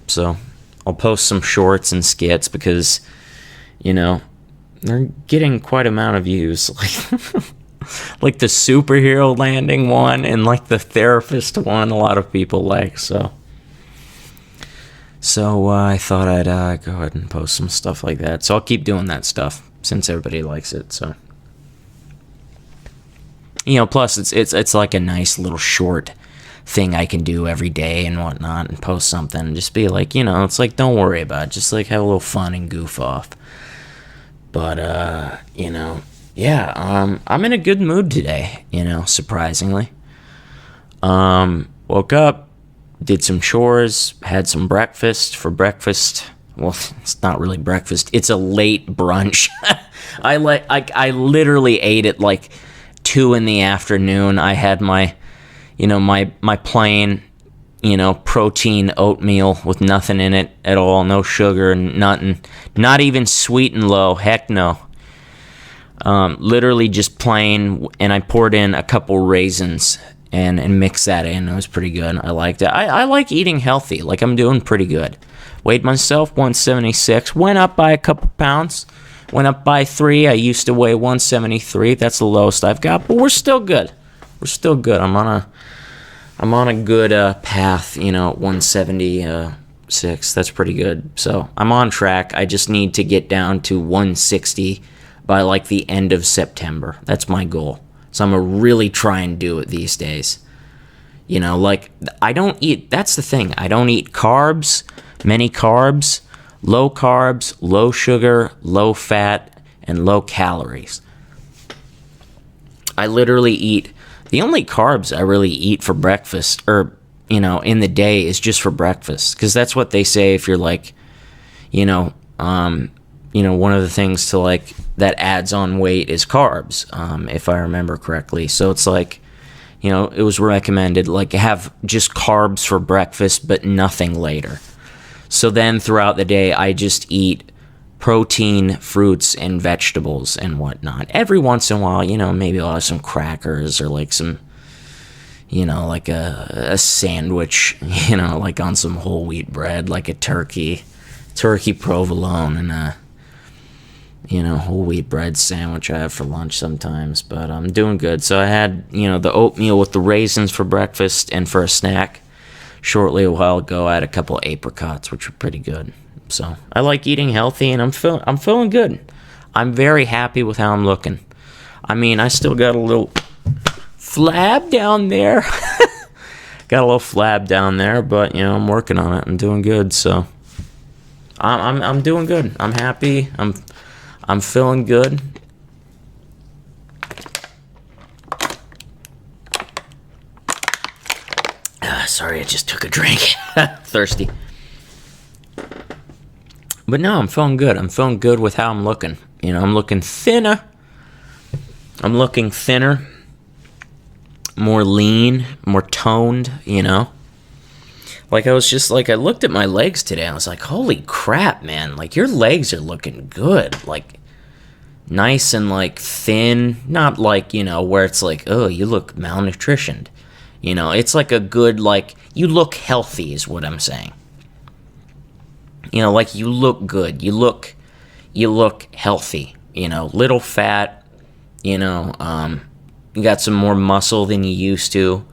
S1: So, I'll post some shorts and skits because, they're getting quite amount of views. Like the superhero landing one and the therapist one, a lot of people like, so. So I thought I'd go ahead and post some stuff like that. So I'll keep doing that stuff since everybody likes it. So, plus it's like a nice little short thing I can do every day and whatnot, and post something and just be like, it's like, don't worry about it. Just like have a little fun and goof off. But yeah, I'm in a good mood today. Surprisingly. Woke up, did some chores, had some breakfast. For breakfast, well, it's not really breakfast. It's a late brunch. I literally ate at like 2 p.m. I had my, my plain, protein oatmeal with nothing in it at all, no sugar, nothing, not even sweet and low. Heck no. Literally just plain, and I poured in a couple raisins and mixed that in. It was pretty good. I liked it. I like eating healthy. Like, I'm doing pretty good. Weighed myself 176. Went up by a couple pounds. Went up by 3. I used to weigh 173. That's the lowest I've got, but we're still good. We're still good. I'm on a good path. 176. That's pretty good. So I'm on track. I just need to get down to 160 by like the end of September. That's my goal. So I'm going to really try and do it these days. I don't eat, that's the thing. I don't eat carbs, many carbs, low sugar, low fat, and low calories. I literally eat, the only carbs I really eat for breakfast, or, in the day, is just for breakfast. Because that's what they say if you're like, one of the things to like that adds on weight is carbs, if I remember correctly. So it's like, it was recommended like have just carbs for breakfast, but nothing later. So then throughout the day, I just eat protein, fruits, and vegetables and whatnot. Every once in a while, maybe I'll have some crackers or like some, like a sandwich, like on some whole wheat bread, like a turkey provolone, and a whole wheat bread sandwich I have for lunch sometimes. But I'm doing good. So I had, the oatmeal with the raisins for breakfast, and for a snack shortly a while ago I had a couple of apricots, which were pretty good. So I like eating healthy, and I'm feeling good. I'm very happy with how I'm looking. I mean, I still got a little flab down there. Got a little flab down there, but I'm working on it. I'm doing good. So I'm doing good. I'm happy. I'm feeling good. Sorry, I just took a drink. Thirsty. But no, I'm feeling good. I'm feeling good with how I'm looking. I'm looking thinner. More lean, more toned, Like, I was just like, I looked at my legs today, and I was like, holy crap, man. Like, your legs are looking good. Like, nice and, like, thin. Not like, where it's like, oh, you look malnutritioned. It's like a good, like, you look healthy is what I'm saying. Like, you look good. You look healthy. Little fat. You got some more muscle than you used to.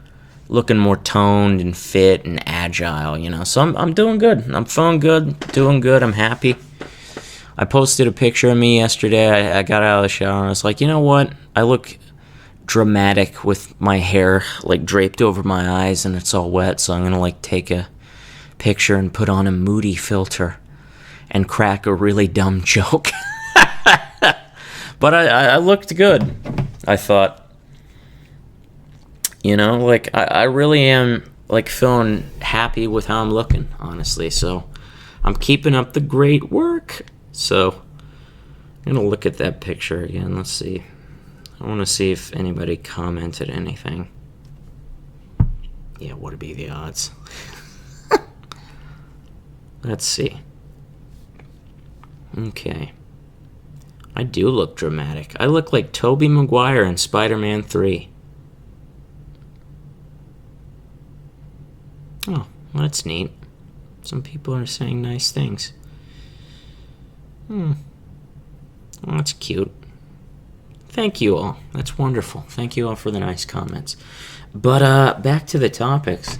S1: Looking more toned and fit and agile, So I'm doing good. I'm feeling good, doing good. I'm happy. I posted a picture of me yesterday. I got out of the shower and I was like, you know what? I look dramatic with my hair like draped over my eyes and it's all wet. So I'm going to like take a picture and put on a moody filter and crack a really dumb joke. But I looked good, I thought. Like, I really am, like, feeling happy with how I'm looking, honestly. So, I'm keeping up the great work. So, I'm going to look at that picture again. Let's see. I want to see if anybody commented anything. Yeah, what would be the odds? Let's see. Okay. I do look dramatic. I look like Tobey Maguire in Spider-Man 3. Oh, well, that's neat. Some people are saying nice things. Well, that's cute. Thank you all. That's wonderful. Thank you all for the nice comments. But back to the topics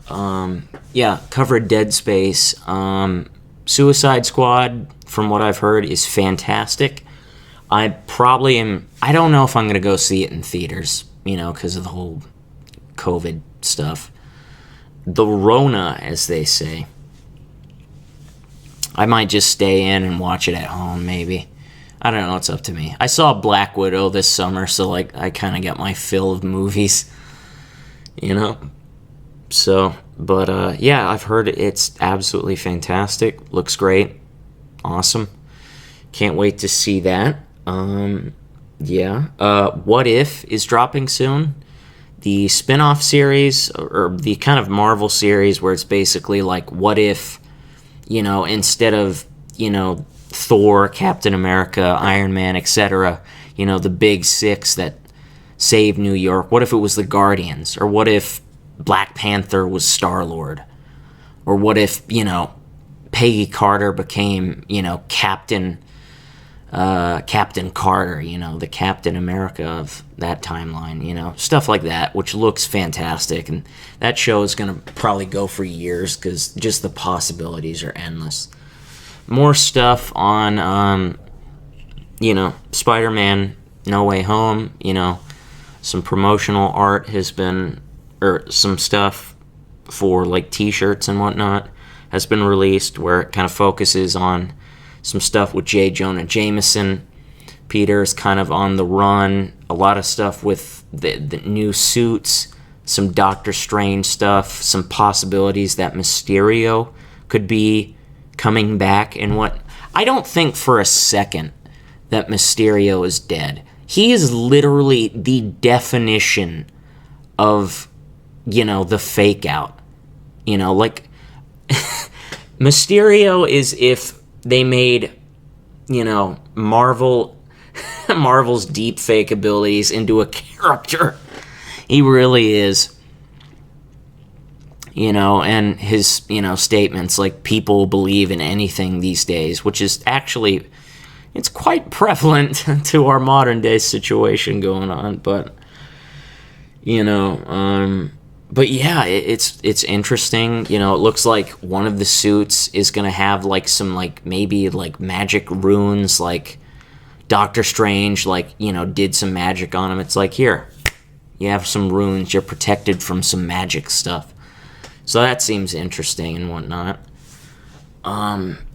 S1: Yeah, covered Dead Space. Suicide Squad, from what I've heard, is fantastic. I probably am. I don't know if I'm going to go see it in theaters, because of the whole COVID stuff. The Rona, as they say. I might just stay in and watch it at home, maybe. I don't know. It's up to me. I saw Black Widow this summer, so I kind of got my fill of movies, So, but yeah, I've heard it's absolutely fantastic. Looks great. Awesome. Can't wait to see that. Yeah. What If is dropping soon. The spin-off series, or the kind of Marvel series where it's basically like, what if, instead of, Thor, Captain America, Iron Man, etc., the big six that saved New York, what if it was the Guardians? Or what if Black Panther was Star-Lord? Or what if, Peggy Carter became, Captain Carter, the Captain America of that timeline, stuff like that, which looks fantastic. And that show is going to probably go for years because just the possibilities are endless. More stuff on, Spider-Man No Way Home, some promotional art has been, or some stuff for like t-shirts and whatnot has been released where it kind of focuses on some stuff with J. Jonah Jameson. Peter's kind of on the run. A lot of stuff with the new suits, some Doctor Strange stuff, some possibilities that Mysterio could be coming back and what. I don't think for a second that Mysterio is dead. He is literally the definition of, the fake out. Like Mysterio is if they made, Marvel's deep fake abilities into a character. He really is. And his, statements like people believe in anything these days, which is actually, it's quite prevalent to our modern day situation going on. But, but yeah, it's interesting. It looks like one of the suits is going to have like some maybe magic runes, like Doctor Strange, did some magic on him. It's like, here, you have some runes, you're protected from some magic stuff. So that seems interesting and whatnot.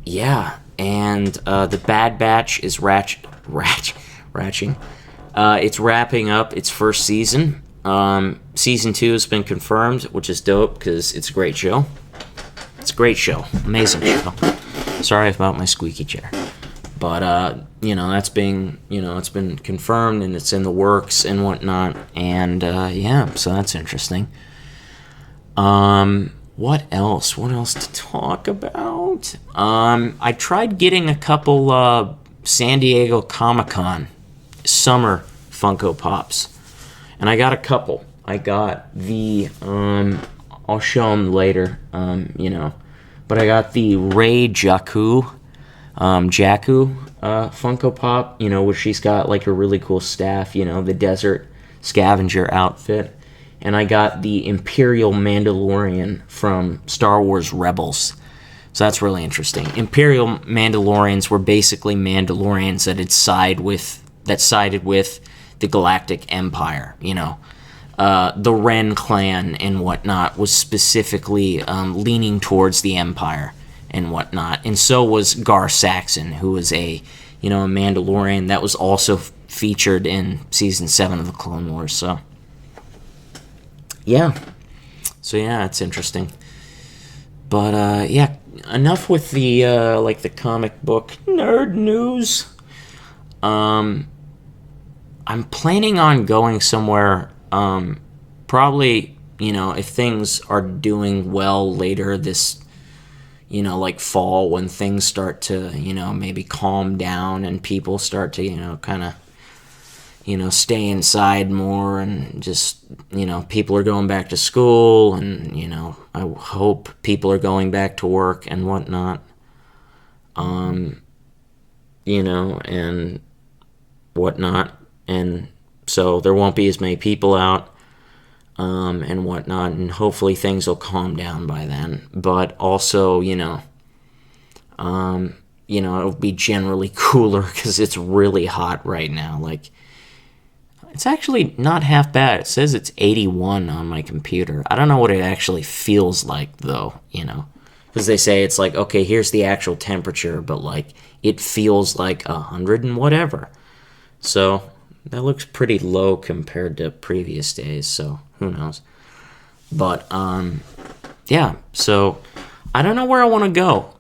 S1: Yeah, and the Bad Batch is it's wrapping up its first season. Season 2 has been confirmed, which is dope because it's a great show. It's a great show, amazing show. Sorry about my squeaky chair, but that's being it's been confirmed and it's in the works and whatnot. And yeah, so that's interesting. What else? What else to talk about? I tried getting a couple San Diego Comic-Con summer Funko Pops, and I got a couple. I got the I'll show them later. But I got the Rey Jakku Funko Pop. Where she's got like a really cool staff. The desert scavenger outfit. And I got the Imperial Mandalorian from Star Wars Rebels. So that's really interesting. Imperial Mandalorians were basically Mandalorians that sided with the Galactic Empire. The Ren clan and whatnot was specifically leaning towards the Empire and whatnot. And so was Gar Saxon, who was a Mandalorian that was also featured in Season 7 of the Clone Wars. So yeah, it's interesting. But yeah, enough with the the comic book nerd news. I'm planning on going somewhere. Probably if things are doing well later this, fall when things start to maybe calm down and people start to kind of stay inside more and just, people are going back to school and, I hope people are going back to work and whatnot, and whatnot. And so there won't be as many people out. and whatnot, and hopefully things will calm down by then. But also, it'll be generally cooler because it's really hot right now. Like, it's actually not half bad. It says it's 81 on my computer. I don't know what it actually feels like, though, because they say it's like, okay, here's the actual temperature, but like it feels like 100 and whatever. So that looks pretty low compared to previous days, so who knows. But yeah, so I don't know where I want to go.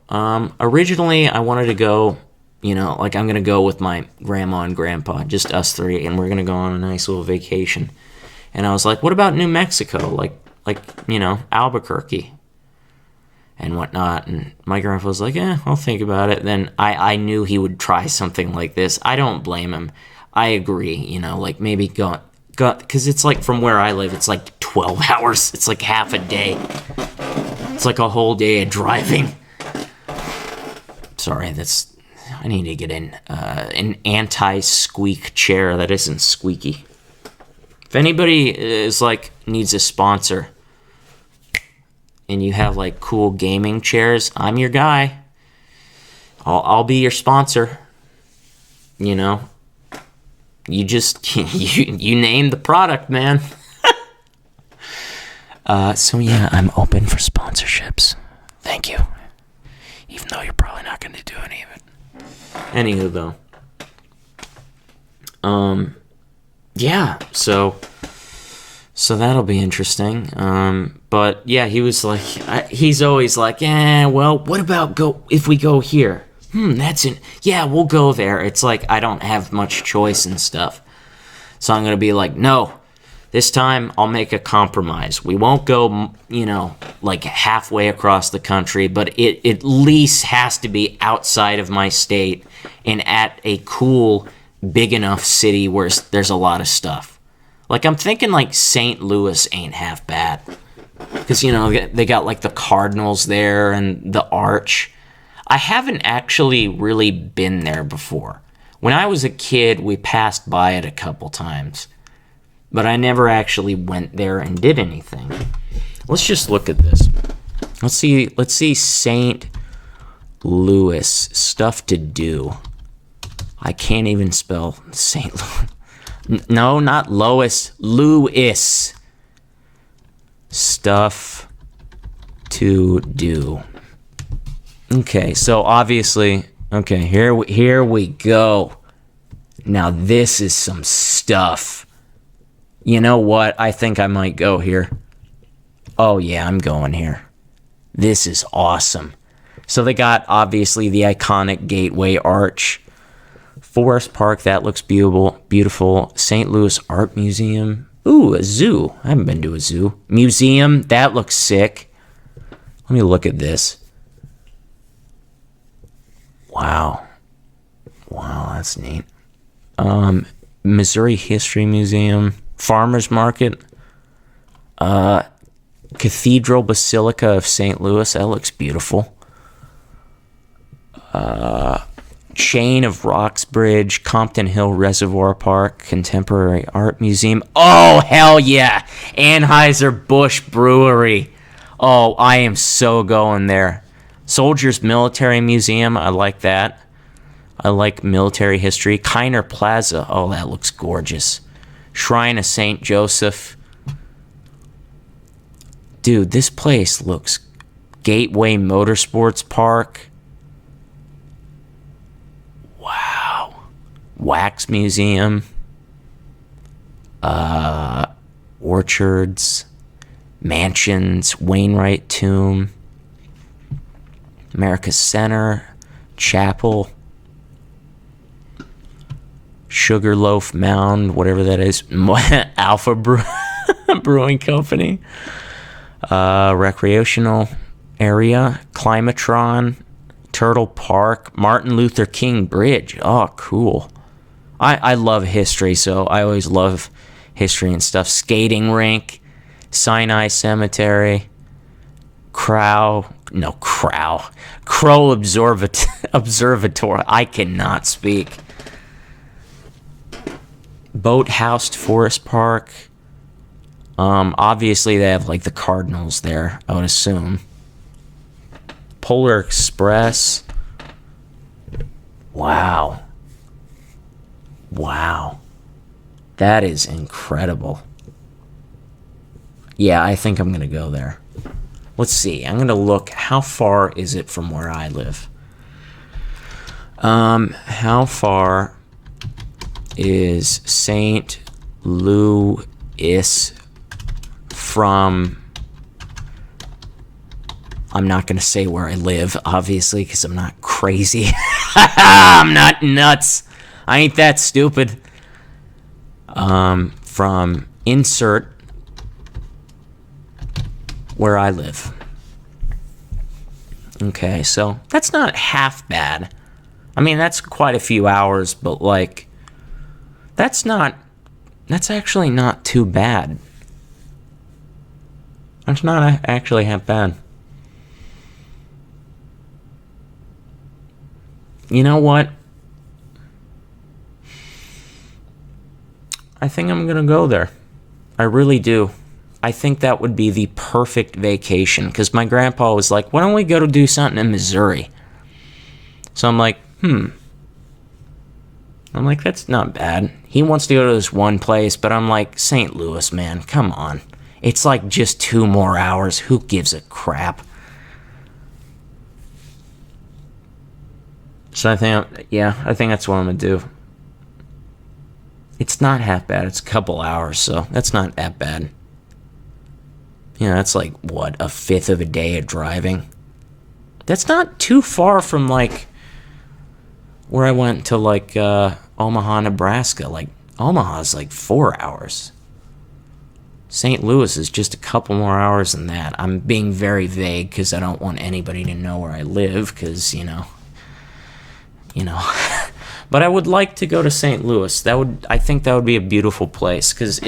S1: Originally I wanted to go, like I'm gonna go with my grandma and grandpa, just us three, and we're gonna go on a nice little vacation. And I was like, what about New Mexico, like Albuquerque and whatnot? And my grandpa was like, I'll think about it. Then I knew he would try something like this. I don't blame him. I agree, like maybe go, because it's like from where I live, it's like 12 hours. It's like half a day. It's like a whole day of driving. Sorry, I need to get an anti-squeak chair that isn't squeaky. If anybody is like needs a sponsor and you have like cool gaming chairs, I'm your guy. I'll be your sponsor. You just you name the product, man. So yeah, I'm open for sponsorships. Thank you. Even though you're probably not going to do any of it. Anywho, though. Yeah, so that'll be interesting. But yeah, he was like, he's always like, well, what about if we go here? Yeah, we'll go there. It's like, I don't have much choice and stuff. So I'm going to be like, no, this time I'll make a compromise. We won't go, like halfway across the country, but it at least has to be outside of my state and at a cool, big enough city where there's a lot of stuff. Like, I'm thinking like St. Louis ain't half bad. Because, they got like the Cardinals there and the Arch. I haven't actually really been there before. When I was a kid, we passed by it a couple times. But I never actually went there and did anything. Let's just look at this. Let's see St. Louis. Stuff to do. I can't even spell St. Louis. No, not Lois. Louis. Stuff to do. Okay, so obviously, here we go. Now this is some stuff. You know what? I think I might go here. Oh yeah, I'm going here. This is awesome. So they got, obviously, the iconic Gateway Arch. Forest Park, that looks beautiful. St. Louis Art Museum. Ooh, a zoo. I haven't been to a zoo. Museum, that looks sick. Let me look at this. Wow, that's neat. Missouri History Museum. Farmers Market. Cathedral Basilica of St. Louis, that looks beautiful. Chain of Rocks Bridge, Compton Hill Reservoir Park, Contemporary Art Museum. Oh, hell yeah! Anheuser-Busch Brewery. Oh, I am so going there. Soldiers Military Museum, I like that. I like military history. Kiner Plaza, oh, that looks gorgeous. Shrine of St. Joseph. Dude, this place looks... Gateway Motorsports Park. Wow. Wax Museum. Orchards. Mansions. Wainwright Tomb. America Center. Chapel. Sugarloaf Mound, whatever that is. Alpha Brewing Company. Recreational area. Climatron. Turtle Park. Martin Luther King Bridge. Oh, cool. I love history, so I always love history and stuff. Skating rink. Sinai Cemetery. Crow Observatory. I cannot speak. Boathouse Forest Park. Obviously, they have like the Cardinals there, I would assume. Polar Express. Wow. Wow. That is incredible. Yeah, I think I'm going to go there. Let's see. I'm going to look. How far is it from where I live? How far is St. Louis from... I'm not going to say where I live, obviously, because I'm not crazy. I'm not nuts. I ain't that stupid. From insert where I live. Okay, so that's not half bad. I mean, that's quite a few hours, but like, that's actually not too bad. It's not actually half bad. You know what? I think I'm going to go there. I really do. I think that would be the perfect vacation, because my grandpa was like, why don't we go to do something in Missouri? So I'm like, that's not bad. He wants to go to this one place, but I'm like, St. Louis, man, come on. It's like just 2 more hours. Who gives a crap? So I think that's what I'm going to do. It's not half bad. It's a couple hours, so that's not that bad. You know, that's like, what, a fifth of a day of driving? That's not too far from, like, where I went to, like, Omaha, Nebraska. Like, Omaha's like 4 hours. St. Louis is just a couple more hours than that. I'm being very vague because I don't want anybody to know where I live, because, you know. But I would like to go to St. Louis. I think that would be a beautiful place, because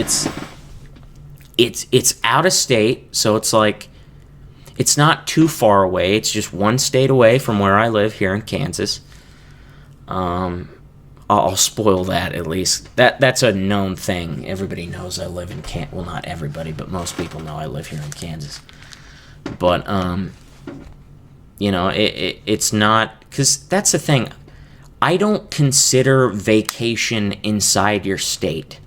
S1: it's out of state, so it's like, it's not too far away. It's just one state away from where I live here in Kansas. I'll spoil that, at least. That's a known thing. Everybody knows I live in Kansas. Well, not everybody, but most people know I live here in Kansas. But it's not, because that's the thing. I don't consider vacation inside your state.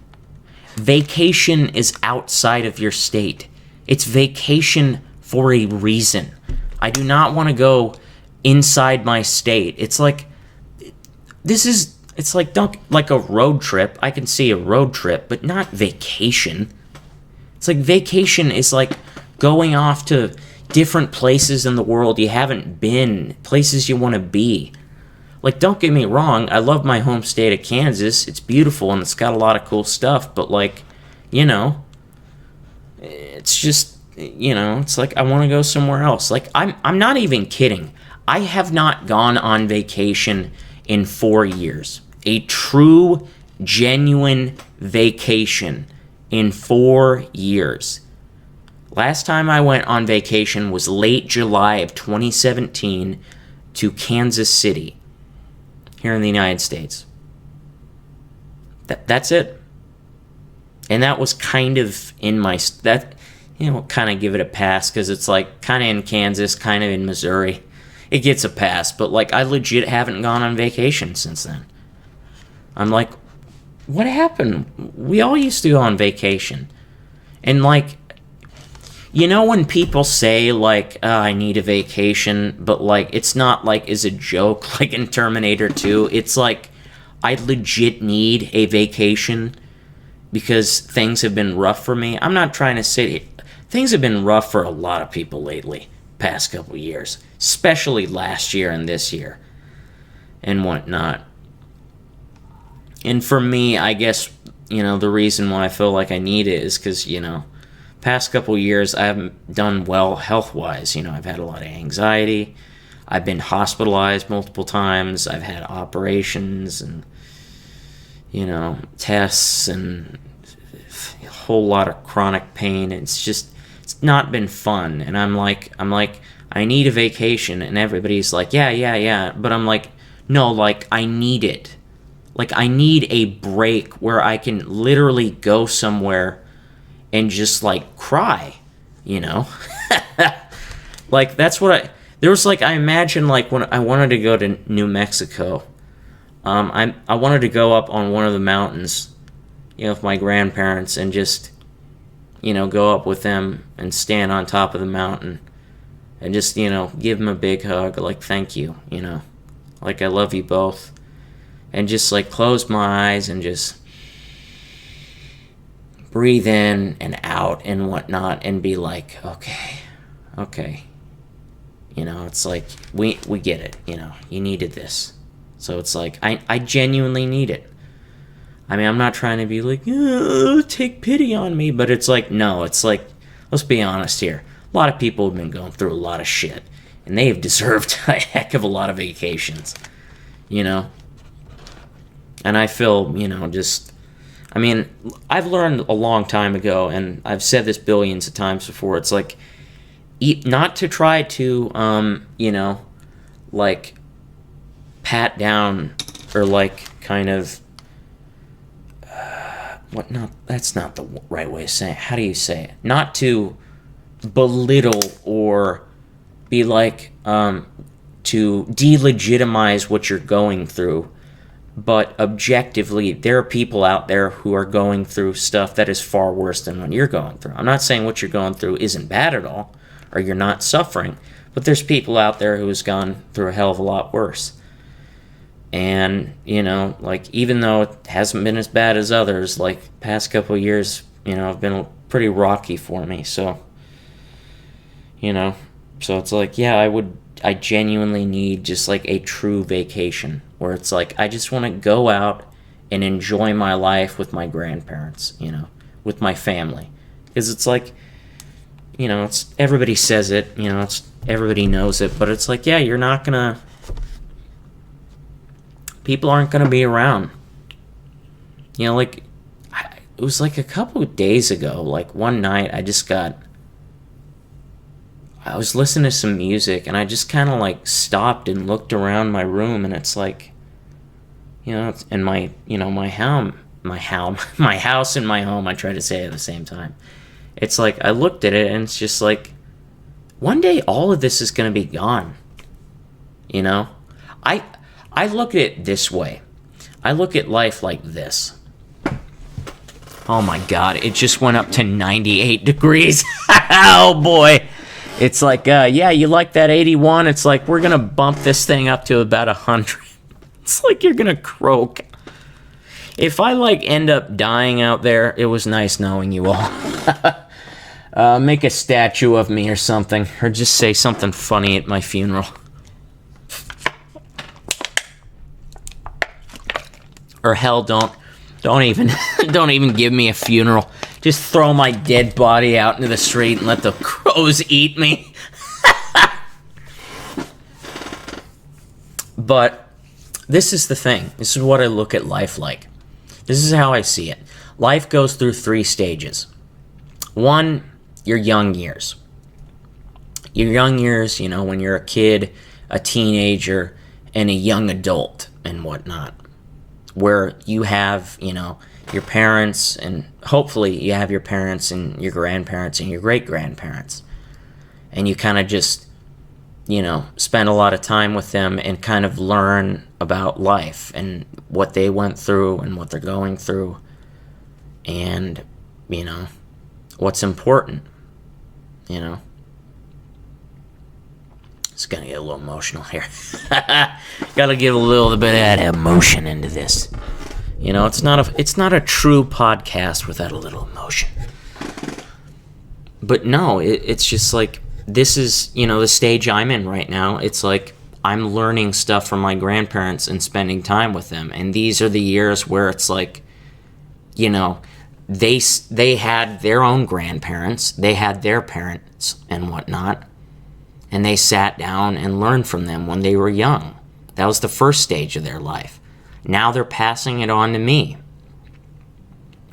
S1: Vacation is outside of your state. It's vacation for a reason. I do not want to go inside my state. It's like, it's like a road trip. I can see a road trip, but not vacation. It's like vacation is like going off to different places in the world you haven't been, places you want to be. Like, don't get me wrong, I love my home state of Kansas. It's beautiful and it's got a lot of cool stuff, but like, it's just, it's like I want to go somewhere else. Like, I'm not even kidding. I have not gone on vacation in 4 years. A true, genuine vacation in 4 years. Last time I went on vacation was late July of 2017 to Kansas City, here in the United States. That's it. And that was kind of in my... kind of give it a pass, because it's like kind of in Kansas, kind of in Missouri. It gets a pass, but like I legit haven't gone on vacation since then. I'm like, what happened? We all used to go on vacation. And like, when people say like, I need a vacation, but like, it's not like as a joke, like in Terminator 2. It's like, I legit need a vacation because things have been rough for me. I'm not trying to say things have been rough for a lot of people lately, past couple years, especially last year and this year and whatnot. And for me, I guess, the reason why I feel like I need it is because, past couple years I haven't done well health-wise. I've had a lot of anxiety. I've been hospitalized multiple times. I've had operations and, tests and a whole lot of chronic pain. It's not been fun. And I'm like, I need a vacation. And everybody's like, yeah. But I'm like, no, like, I need it. Like, I need a break where I can literally go somewhere and just like cry, you know? Like that's what there was like, I imagine like when I wanted to go to New Mexico, I wanted to go up on one of the mountains, you know, with my grandparents and just, you know, go up with them and stand on top of the mountain and just, you know, give them a big hug, like, thank you, you know, like, I love you both, and just, like, close my eyes and just breathe in and out and whatnot and be like, okay, you know, it's like, we get it, you know, you needed this, so it's like, I genuinely need it. I mean, I'm not trying to be like, take pity on me, but it's like, no, it's like, let's be honest here. A lot of people have been going through a lot of shit, and they've deserved a heck of a lot of vacations, you know? And I feel, you know, just, I mean, I've learned a long time ago, and I've said this billions of times before, it's like, not to try to, you know, like, pat down, or like, kind of, that's not the right way of saying it. How do you say it? Not to belittle or be like, to delegitimize what you're going through, but objectively, there are people out there who are going through stuff that is far worse than what you're going through. I'm not saying what you're going through isn't bad at all, or you're not suffering, but there's people out there who has gone through a hell of a lot worse. And, you know, like, even though it hasn't been as bad as others, like, past couple of years, you know, have been pretty rocky for me, so, you know, so it's like, yeah, I genuinely need just, like, a true vacation, where it's like, I just want to go out and enjoy my life with my grandparents, you know, with my family, because it's like, you know, it's, everybody says it, you know, it's, everybody knows it, but it's like, yeah, you're not gonna, people aren't going to be around. You know, like, it was like a couple of days ago, like one night I was listening to some music and I just kind of like stopped and looked around my room, and it's like, you know, and my, you know, my house and my home, I try to say it at the same time. It's like, I looked at it and it's just like, one day all of this is going to be gone. You know? I look at it this way. I look at life like this. Oh my God, it just went up to 98 degrees. Oh boy. It's like, yeah, you like that 81? It's like, we're going to bump this thing up to about 100. It's like you're going to croak. If I, like, end up dying out there, it was nice knowing you all. Make a statue of me or something, or just say something funny at my funeral. Or hell, don't even give me a funeral. Just throw my dead body out into the street and let the crows eat me. But this is the thing. This is what I look at life like. This is how I see it. Life goes through 3 stages. 1, your young years. Your young years, you know, when you're a kid, a teenager, and a young adult and whatnot, where you have, you know, your parents, and hopefully you have your parents and your grandparents and your great-grandparents, and you kind of just, you know, spend a lot of time with them and kind of learn about life and what they went through and what they're going through, and, you know, what's important, you know. It's gonna get a little emotional here. Gotta get a little bit of that emotion into this. You know, it's not a true podcast without a little emotion. But no, it's just like, this is, you know, the stage I'm in right now. It's like, I'm learning stuff from my grandparents and spending time with them. And these are the years where it's like, you know, they had their own grandparents, they had their parents and whatnot, and they sat down and learned from them when they were young. That was the first stage of their life. Now they're passing it on to me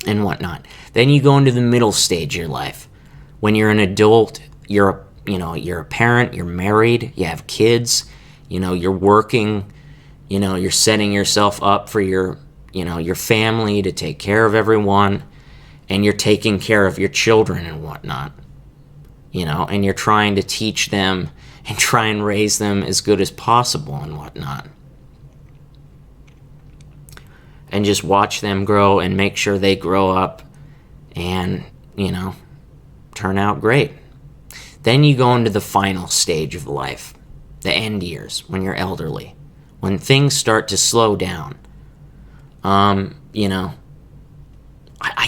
S1: and whatnot. Then you go into the middle stage of your life. When you're an adult, you're a parent, you're married, you have kids, you know, you're working, you know, you're setting yourself up for your family, to take care of everyone. and you're taking care of your children and whatnot, and you're trying to teach them and try and raise them as good as possible and whatnot. And just watch them grow and make sure they grow up and, turn out great. Then you go into the final stage of life, the end years, when you're elderly, when things start to slow down. I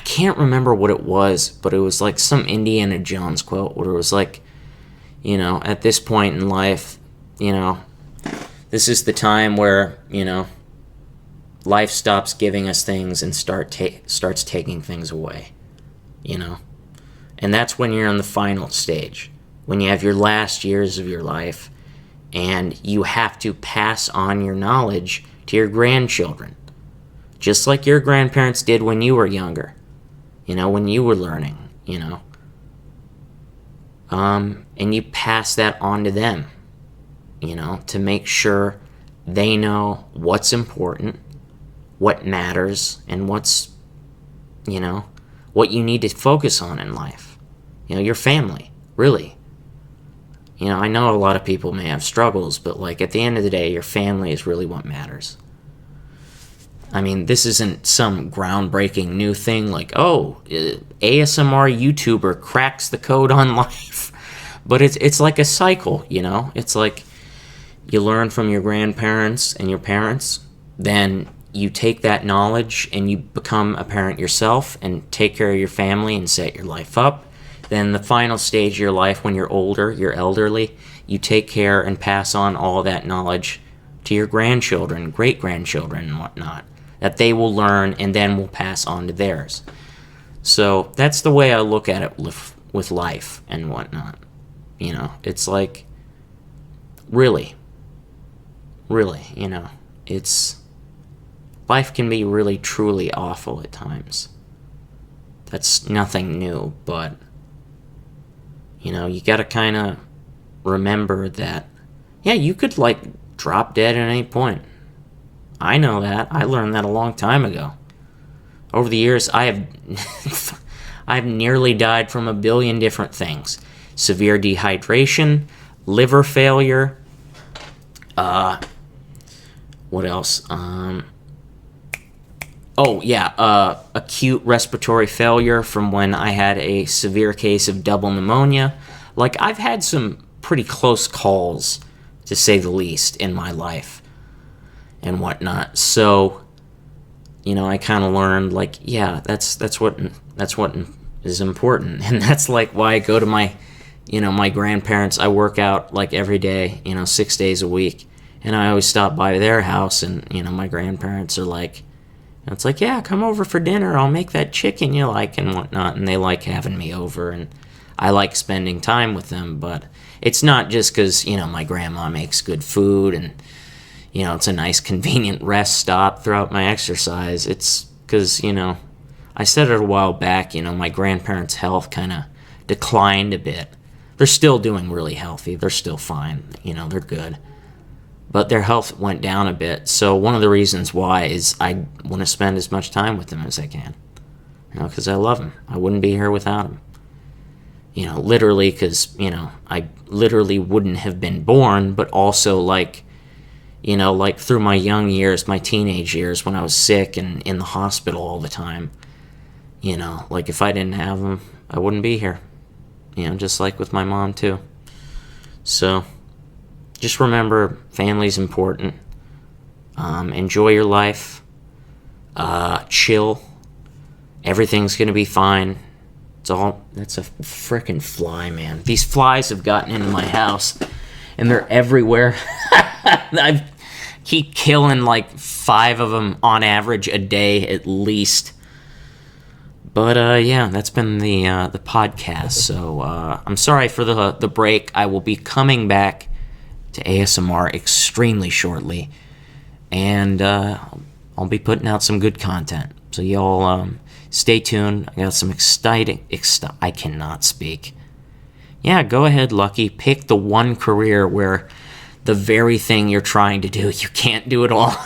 S1: can't remember what it was, but it was like some Indiana Jones quote where it was like, at this point in life, this is the time where, life stops giving us things and starts taking things away, And that's when you're in the final stage, when you have your last years of your life, and you have to pass on your knowledge to your grandchildren, just like your grandparents did when you were younger, when you were learning, and you pass that on to them, to make sure they know what's important, what matters, and what's, what you need to focus on in life. Your family, really. I know a lot of people may have struggles, but at the end of the day, your family is really what matters. I mean, this isn't some groundbreaking new thing ASMR YouTuber cracks the code on life. But it's like a cycle, It's like you learn from your grandparents and your parents, then you take that knowledge and you become a parent yourself and take care of your family and set your life up. Then the final stage of your life, when you're older, you're elderly, you take care and pass on all that knowledge to your grandchildren, great-grandchildren, and whatnot, that they will learn and then will pass on to theirs. So that's the way I look at it with life and whatnot. It's like, really, it's, life can be really, truly awful at times. That's nothing new, but, you gotta kind of remember that, you could, drop dead at any point. I know that. I learned that a long time ago. Over the years, I've nearly died from a billion different things. Severe dehydration, liver failure, what else? Acute respiratory failure from when I had a severe case of double pneumonia. I've had some pretty close calls, to say the least, in my life and whatnot. So, I kind of learned, that's what is important. And that's why I go to my, my grandparents. I work out every day, 6 days a week. And I always stop by their house, and, my grandparents are it's come over for dinner. I'll make that chicken you like and whatnot. And they like having me over, and I like spending time with them. But it's not just because, my grandma makes good food and, it's a nice convenient rest stop throughout my exercise. It's because, I said it a while back, my grandparents' health kind of declined a bit. They're still doing really healthy. They're still fine. They're good. But their health went down a bit. So one of the reasons why is I want to spend as much time with them as I can. Because I love them. I wouldn't be here without them. Literally, because, I literally wouldn't have been born, but also, through my young years, my teenage years, when I was sick and in the hospital all the time, if I didn't have them, I wouldn't be here. Just like with my mom, too. So, just remember, family's important. Enjoy your life. Chill. Everything's going to be fine. That's a frickin' fly, man. These flies have gotten into my house, and they're everywhere. I keep killing 5 of them on average a day at least. But that's been the podcast. So I'm sorry for the break. I will be coming back to ASMR extremely shortly, and I'll be putting out some good content. So y'all stay tuned. I got some exciting. I cannot speak. Yeah, go ahead, Lucky. Pick the one career where the very thing you're trying to do, you can't do it all.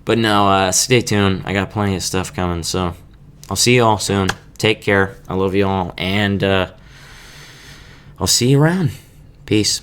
S1: But no, stay tuned. I got plenty of stuff coming, so I'll see you all soon. Take care. I love you all, and I'll see you around. Peace.